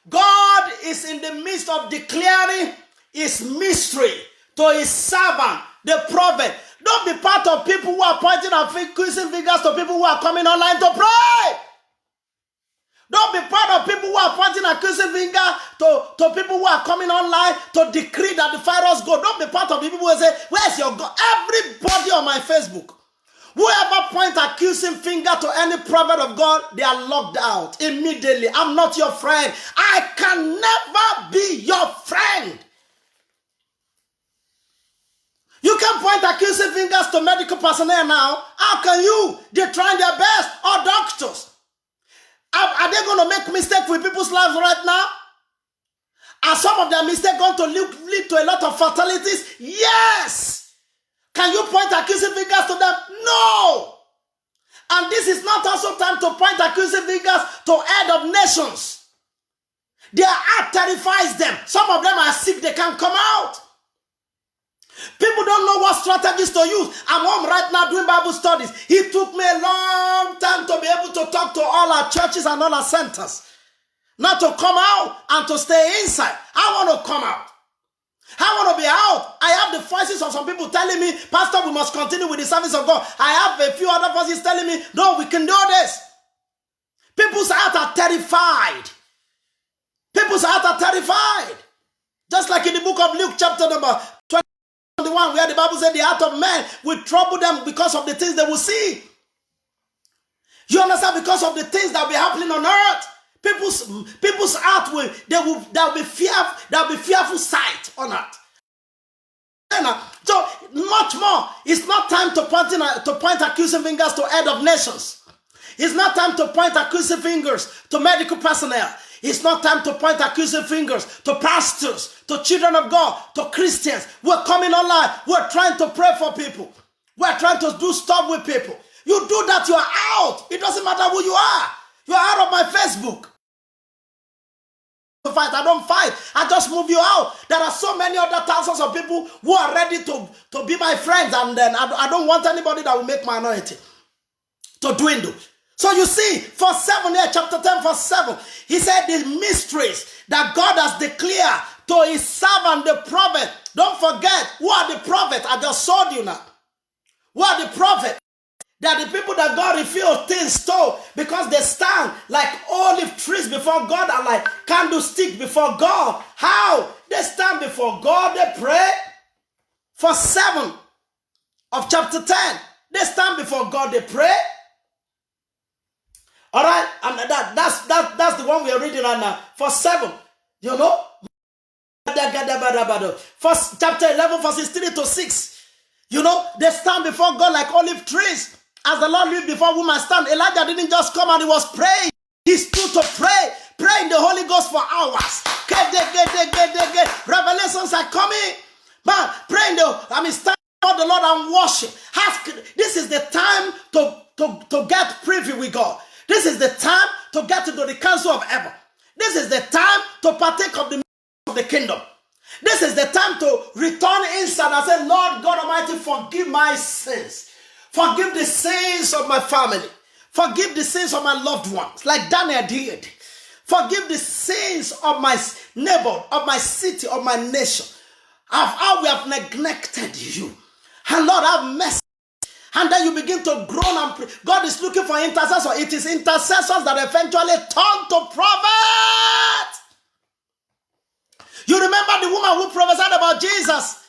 God is in the midst of declaring his mystery to his servant, the prophet. Don't be part of people who are pointing and accusing fingers to people who are coming online to pray. Don't be part of people who are pointing and accusing fingers to people who are coming online to decree that the virus go. Don't be part of the people who say, where's your God? Everybody on my Facebook, whoever point accusing finger to any prophet of God, they are locked out immediately. I'm not your friend. I can never be your friend. You can point accusing fingers to medical personnel now. How can you? They're trying their best. Or doctors. Are they going to make mistakes with people's lives right now? Are some of their mistakes going to lead to a lot of fatalities? Yes. Can you point accusing fingers to them? No. And this is not also time to point accusing fingers to head of nations. Their heart terrifies them. Some of them are sick, they can't come out. People don't know what strategies to use. I'm home right now doing Bible studies. It took me a long time to be able to talk to all our churches and all our centers. Not to come out and to stay inside. I want to come out. I want to be out. I have the voices of some people telling me, Pastor, we must continue with the service of God. I have a few other voices telling me, no, we can do this. People's hearts are terrified. People's hearts are terrified. Just like in the book of Luke chapter number 21, where the Bible said the heart of man will trouble them because of the things they will see. You understand? Because of the things that will be happening on earth. People's heart will be fearful sight on earth. So much more. It's not time to point accusing fingers to head of nations. It's not time to point accusing fingers to medical personnel. It's not time to point accusing fingers to pastors, to children of God, to Christians. We're coming online. We're trying to pray for people. We're trying to do stuff with people. You do that, you are out. It doesn't matter who you are. You are out of my Facebook. Fight. I don't fight. I just move you out. There are so many other thousands of people who are ready to be my friends, and then I don't want anybody that will make my anointing to dwindle. So you see, verse 7 here, chapter 10, verse 7, he said the mysteries that God has declared to his servant, the prophet. Don't forget, who are the prophets? I just showed you now. Who are the prophets? They are the people that God reveals things to, because they stand like olive trees before God and like candlestick before God. How? They stand before God, they pray. Verse 7 of chapter 10, they stand before God, they pray. All right, and that's the one we are reading right now. Verse 7, you know. First chapter 11, verses 3 to 6. You know, they stand before God like olive trees. As the Lord lived before whom I stand. Elijah didn't just come and he was praying. He stood to pray in the Holy Ghost for hours. Revelations are coming. Man, stand before the Lord and worship. This is the time to get privy with God. This is the time to get into the council of heaven. This is the time to partake of the kingdom. This is the time to return inside and say, Lord God Almighty, forgive my sins. Forgive the sins of my family. Forgive the sins of my loved ones, like Daniel did. Forgive the sins of my neighbor, of my city, of my nation, of how we have neglected you. And Lord, have mercy. And then you begin to groan and pray. God is looking for intercessors. It is intercessors that eventually turn to prophet. You remember the woman who prophesied about Jesus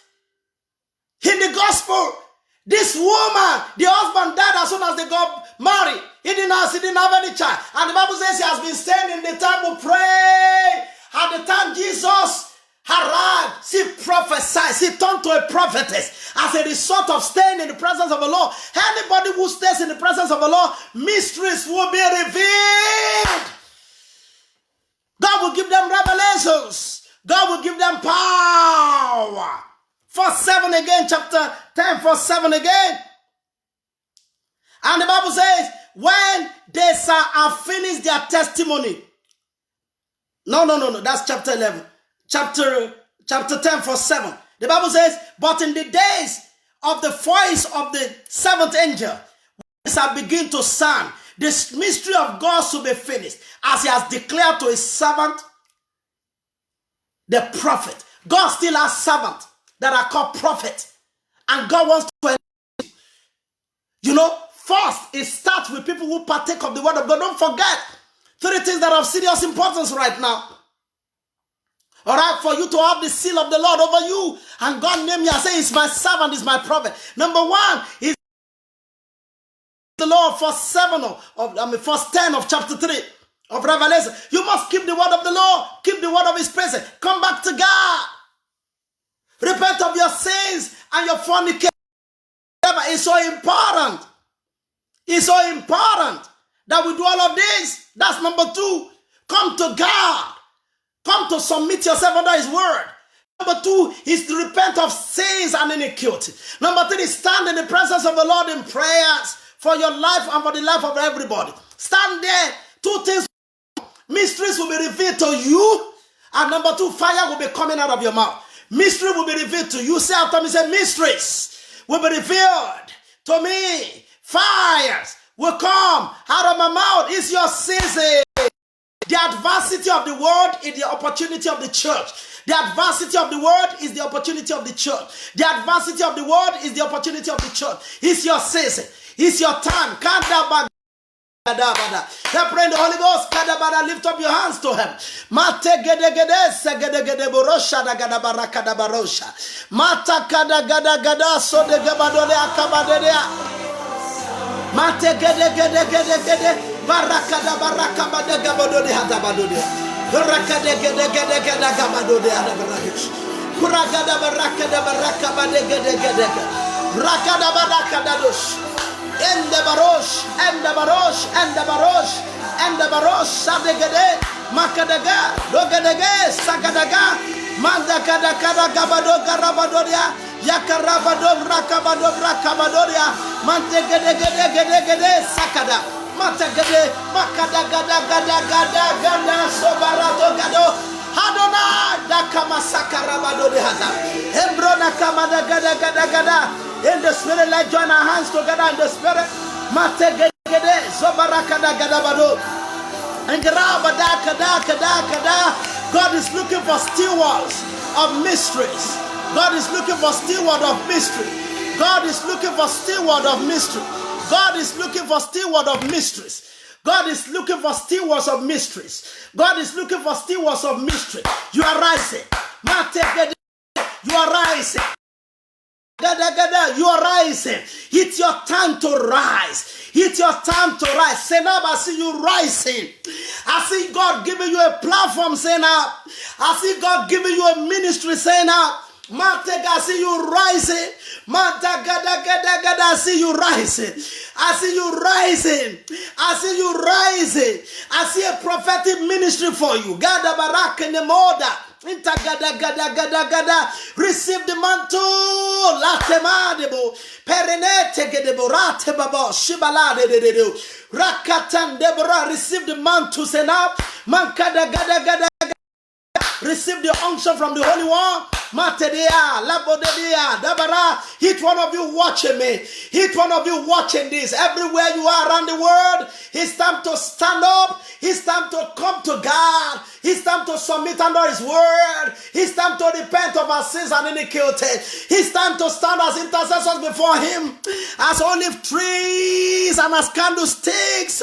in the gospel. This woman, the husband died as soon as they got married. He didn't have any child. And the Bible says he has been staying in the temple praying. At the time Jesus arrived, she prophesied. She turned to a prophetess as a result of staying in the presence of the Lord. Anybody who stays in the presence of the Lord, mysteries will be revealed. God will give them revelations. God will give them power. Verse 7 again, chapter 10, verse 7 again. And the Bible says, when they shall have finished their testimony. No, that's chapter 11. Chapter 10, verse 7. The Bible says, but in the days of the voice of the seventh angel, we shall begin to sound. This mystery of God shall be finished, as he has declared to his servant, the prophet. God still has servants that are called prophets. And God wants to, first it starts with people who partake of the word of God. Don't forget 3 things that are of serious importance right now. All right, for you to have the seal of the Lord over you, and God name you and say, "It's my servant, it's my prophet." Number 1 is the Lord. Verse 10 of chapter 3 of Revelation. You must keep the word of the Lord, keep the word of his presence. Come back to God. Repent of your sins and your fornication. It's so important. It's so important that we do all of this. That's number 2. Come to God. Come to submit yourself under his word. Number 2 is to repent of sins and iniquity. Number 3 is stand in the presence of the Lord in prayers for your life and for the life of everybody. Stand there. 2 things. Mysteries will be revealed to you. And number 2, fire will be coming out of your mouth. Mystery will be revealed to you. Say after me, say, mysteries will be revealed to me. Fires will come out of my mouth. It's your season. The adversity of the world is the opportunity of the church. The adversity of the world is the opportunity of the church. The adversity of the world is the opportunity of the church. It's your season. It's your time. Let's pray in the Holy Ghost. Lift up your hands to him. Mate gede gede segede gede borosha da gada baraka da barosha. Mata kada gada gada so de gabadole akabadea. Mate gede gede gede gede baraka da baraka bade gabadole hada badode. Baraka de gede gede gede gabadode hada baraka. Kuraga da baraka bade gede gede. Raka da baraka da dosh. And the barosh, Sadegade, Makadaga, Dogadege, Sagadaga, Mandakada Gabado, Garabadoria, Yakarabado, Rakabadoria, Mantegade, Sakada, Matagade, Makada, Sobarato Gado, Hadona, Dakama Sakarabado de Hazard, Embrona Kamada Gada. In the spirit, let's join our hands together in the spirit. God is looking for stewards of mysteries. God is looking for steward of mystery. God is looking for steward of mystery. God is looking for steward of mysteries. God is looking for stewards of mysteries. God is looking for stewards of mystery. You are rising. You are rising. You are rising. It's your time to rise. It's your time to rise. Senab, I see you rising. I see God giving you a platform, Senab. I see God giving you a ministry, Senab. I see you rising. I see you rising. I see you rising. I see you rising. I see a prophetic ministry for you. Gada baraka ne moda. Intagada gada gada gada. Receive the mantle. Latemadebo. Perenete gedebo. Ratebabo. Shibalade de. Rakatan debora. Receive the mantle. Senap. Mankada gada gada. Receive the unction from the Holy One. Matedea, Labodea, Dabara. Each one of you watching me. Each one of you watching this. Everywhere you are around the world. It's time to stand up. It's time to come to God. It's time to submit under His word. It's time to repent of our sins and iniquity. It's time to stand as intercessors before Him. As olive trees and as candlesticks.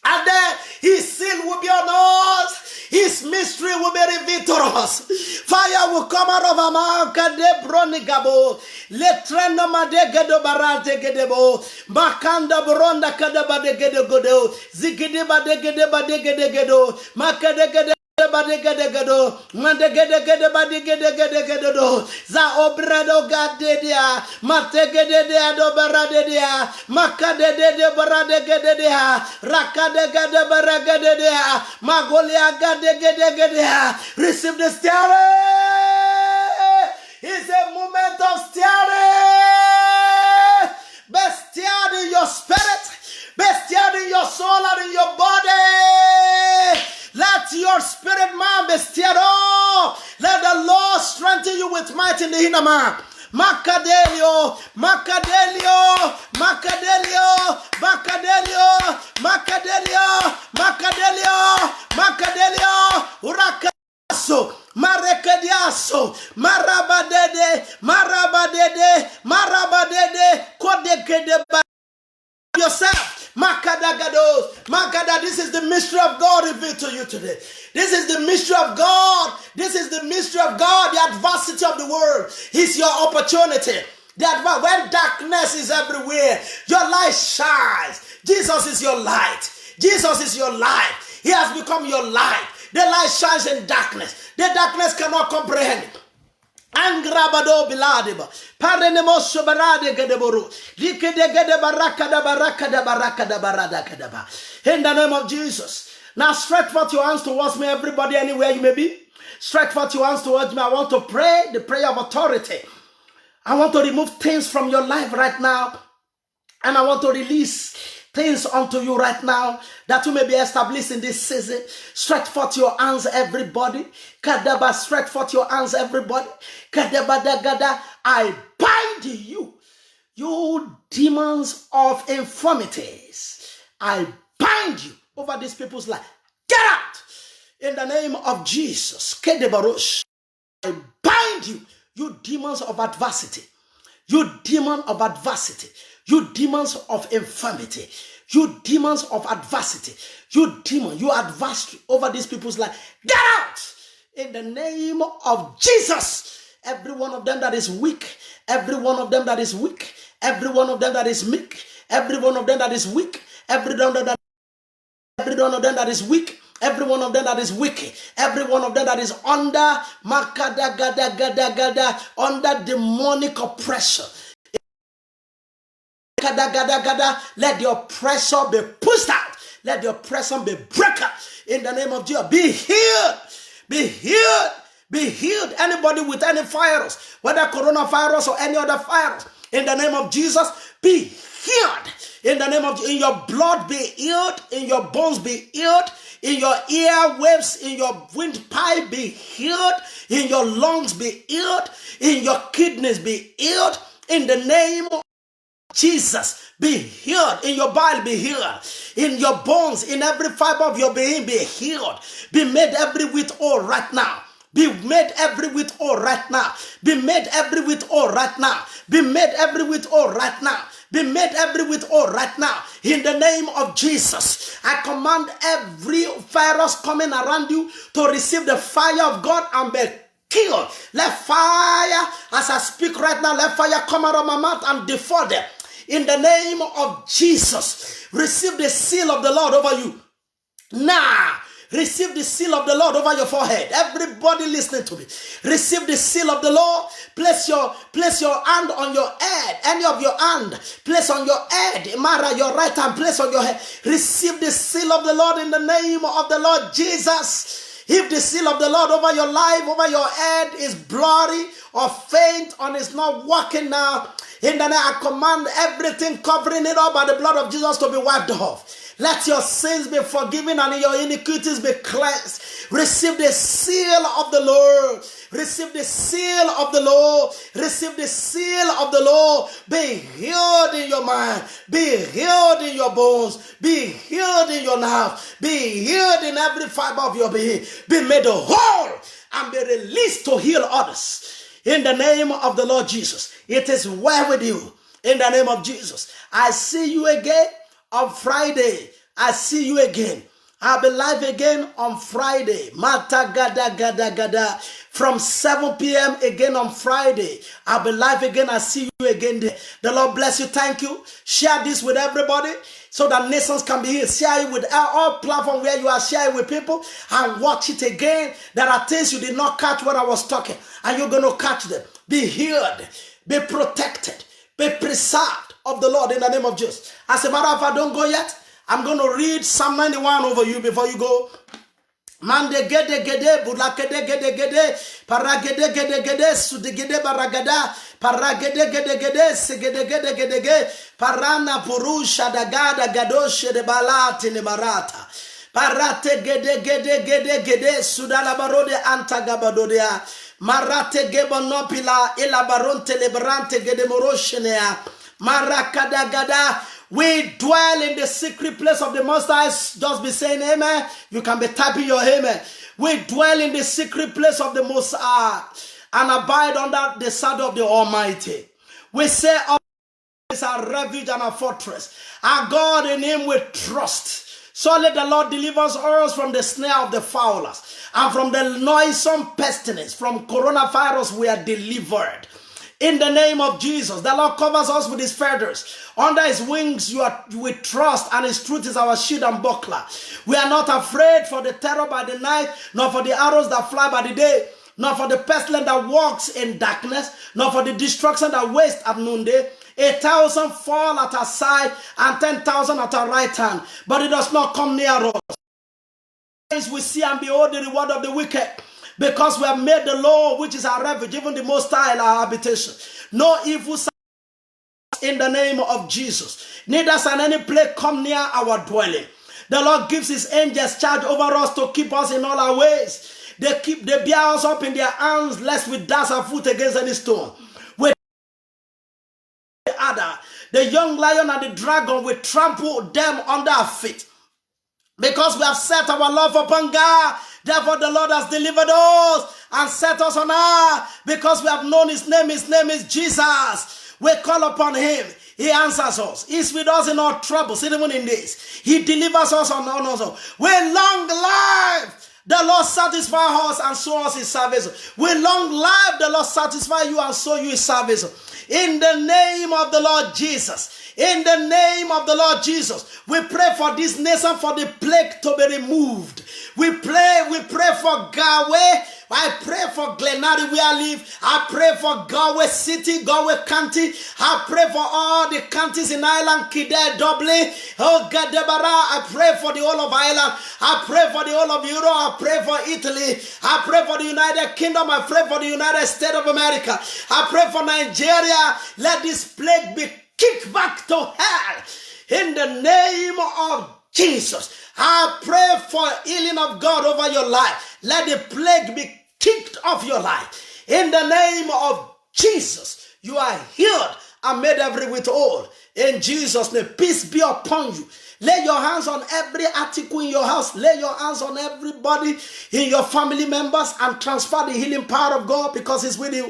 And then His seal will be on us. His mystery will be revealed to us. Fire will come out of our mouth. Kadebronigabo. Letreno madegedo barante gedebo. Makanda bronda kadaba de gedegodo. Zigideba de gedeba de gedegedo. Makadegede. Badegedegado, Mandegedegede Badegedegedegedo, Za Obredo Gadedia, Mategedea do Baradedia, Makadede Baradegedea, Rakadegade Baragadea, Magolia Gadegedegedea. Receive the steering. It's a moment of steering. Be steered in your spirit, be steered in your soul and in your body. Let your spirit man be stirred up. Let the Lord strengthen you with might in the inner man. Macadelio, Macadelio, Macadelio, Macadelio, Macadelio, Macadelio, Macadelio, Uracaso, Marecadiaso, Marabadede, Marabadede, Marabadede, Kodekede yourself. Makadagados. Makada, this is the mystery of God revealed to you today. This is the mystery of God. This is the mystery of God. The adversity of the world is your opportunity. When darkness is everywhere, your light shines. Jesus is your light. Jesus is your light. He has become your light. The light shines in darkness. The darkness cannot comprehend it. Angrabado biladeba. Parenemoso barade gedeboru. Likede gede baraka da baraka da baraka da barada kadaba. In the name of Jesus. Now stretch forth your hands towards me, everybody, anywhere you may be. Stretch forth your hands towards me. I want to pray the prayer of authority. I want to remove things from your life right now. And I want to release things unto you right now that you may be established in this season. Stretch forth your hands, everybody. Kadaba, stretch forth your hands, everybody. Kadaba dagada. I bind you, you demons of infirmities. I bind you over these people's life. Get out in the name of Jesus. Kedebarosh. I bind you, you demons of adversity. You demon of adversity. You demons of infirmity. You demons of adversity. You demon, you adversary over these people's life. Get out in the name of Jesus. Every one of them that is weak. Every one of them that is weak. Every one of them that is meek. Every one of them that is weak. Every one of them that is weak. Every one of them that is wicked, every one of them that is under under demonic oppression. Let the oppressor be pushed out. Let the oppressor be broken in the name of Jesus. Be healed. Be healed. Be healed. Anybody with any virus, whether coronavirus or any other virus, in the name of Jesus, be healed. In the name of Jesus, in your blood be healed, in your bones be healed, in your airwaves, in your windpipe be healed, in your lungs be healed, in your kidneys be healed, in the name of Jesus, be healed. In your body be healed. In your bones, in every fiber of your being be healed. Be made every whit whole right now. Be made every whit whole right now. Be made every whit whole right now. Be made every whit whole right now. Be made every whit whole right now. In the name of Jesus, I command every virus coming around you to receive the fire of God and be killed. Let fire, as I speak right now, let fire come out of my mouth and devour them. In the name of Jesus, receive the seal of the Lord over you. Now, receive the seal of the Lord over your forehead. Everybody listening to me, receive the seal of the Lord. Place your hand on your head. Any of your hand, place on your head. Mara, your right hand, place on your head. Receive the seal of the Lord in the name of the Lord Jesus. If the seal of the Lord over your life, over your head is blurry or faint and is not working now, in the name I command everything covering it up by the blood of Jesus to be wiped off. Let your sins be forgiven and your iniquities be cleansed. Receive the seal of the Lord. Receive the seal of the Lord. Receive the seal of the Lord. Be healed in your mind. Be healed in your bones. Be healed in your nerves. Be healed in every fiber of your being. Be made whole and be released to heal others. In the name of the Lord Jesus. It is well with you. In the name of Jesus. I see you again on Friday. I see you again. I'll be live again on Friday. Mata gada gada gada. From 7 p.m. again on Friday. I'll be live again. I'll see you again there. The Lord bless you. Thank you. Share this with everybody so that nations can be healed. Share it with all platforms where you are. Share it with people and watch it again. There are things you did not catch when I was talking, and you're going to catch them. Be healed. Be protected. Be preserved of the Lord in the name of Jesus. As a matter of fact, don't go yet. I'm going to read Psalm 91 over you before you go. Mande gede gede bulakede gede gede paragede gede gede sudigede baragada paragede gede gede segede gede gede gede parana purusha dagada gadoshe de balati ne marata parate gede gede gede gede sudala barode antagabadodia marate gebonopila elabaronte lebrante gede moroshenea marakada gada. We dwell in the secret place of the Most High. Just be saying amen. You can be typing your amen. We dwell in the secret place of the Most High and abide under the shadow of the Almighty. We say our is our refuge and our fortress. Our God, in Him we trust. So let the Lord deliver us from the snare of the fowlers and from the noisome pestilence. From coronavirus we are delivered. In the name of Jesus, the Lord covers us with His feathers. Under His wings we trust, and His truth is our shield and buckler. We are not afraid for the terror by the night, nor for the arrows that fly by the day, nor for the pestilence that walks in darkness, nor for the destruction that wastes at noonday. 1,000 fall at our side, and 10,000 at our right hand, but it does not come near us. We see and behold the reward of the wicked, because we have made the Lord, which is our refuge, even the Most High, our habitation. No evil in the name of Jesus. Neither shall any plague come near our dwelling. The Lord gives His angels charge over us to keep us in all our ways. They bear us up in their hands, lest we dash our foot against any stone. With the other, the young lion and the dragon, we trample them under our feet. Because we have set our love upon God, therefore the Lord has delivered us and set us on high. Because we have known His name is Jesus. We call upon Him, He answers us. He's with us in our troubles, even in this. He delivers us on us. With long life, the Lord satisfy us and show us His salvation. With long life, the Lord satisfy you and show you His salvation. In the name of the Lord Jesus. In the name of the Lord Jesus, we pray for this nation, for the plague to be removed. We pray for Galway. I pray for Glenary where I live. I pray for Galway City, Galway County. I pray for all the counties in Ireland, Kildare, Dublin, oh God, Deborah. I pray for the whole of Ireland. I pray for the whole of Europe. I pray for Italy. I pray for the United Kingdom. I pray for the United States of America. I pray for Nigeria. Let this plague be kicked back to hell in the name of Jesus. I pray for healing of God over your life. Let the plague be kicked off your life. In the name of Jesus, you are healed and made every whit whole. In Jesus' name, peace be upon you. Lay your hands on every article in your house. Lay your hands on everybody in your family members and transfer the healing power of God, because He's with you.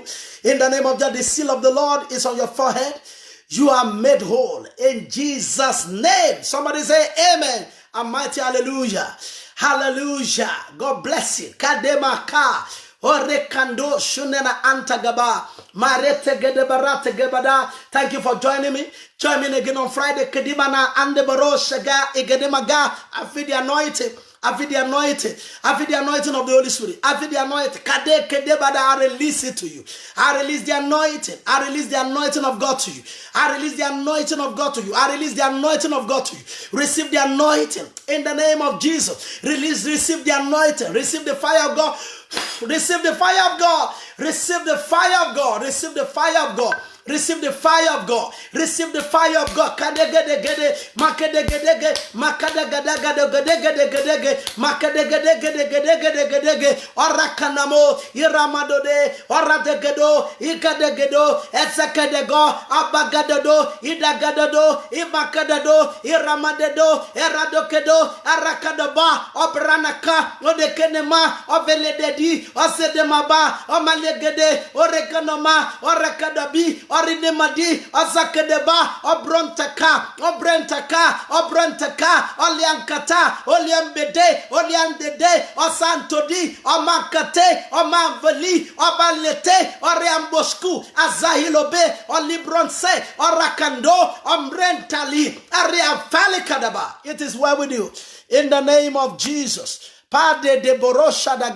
In the name of God, the seal of the Lord is on your forehead. You are made whole in Jesus' name. Somebody say amen. A mighty hallelujah. Hallelujah. God bless you. Kademaka. Orekando shunena antagaba. Marete gedebarate gebada. Thank you for joining me. Join me again on Friday. Kedimana andebaro shaga egedemaga. I feel the anointing. I feel the anointing. I feel the anointing of the Holy Spirit. I feel the anointing. I release it to you. I release the anointing. I release the anointing of God to you. I release the anointing of God to you. I release the anointing of God to you. Receive the anointing in the name of Jesus. Receive the anointing. Receive the fire of God. Receive the fire of God. Receive the fire of God. Receive the fire of God. Receive the fire of God. Receive the fire of God. Kadegedegede, makedegedege, makadagadagadagadegedegedege, makedegedegedegedegedege, orakanamo, iramadode, oradegedo, ikadegedo, esekedego, abagadado, idagadado, ibakadado, iramadedo, eradokedo, arakadaba, obranaka, odekenema, ovelededi, osedemaba, omalegede, orekanoma, orakadabi, Orinemadi, Ozakedeba, Obrontaka, Oliankata, Oliambede, Oliandede, Osantodi, Omakate, Omanveli, Obalete, Oriambosku, Azahilobe, Olibronse, Orakando, Omrentali, Ariafalikadaba. It is well with you. In the name of Jesus. Pade de Borosha da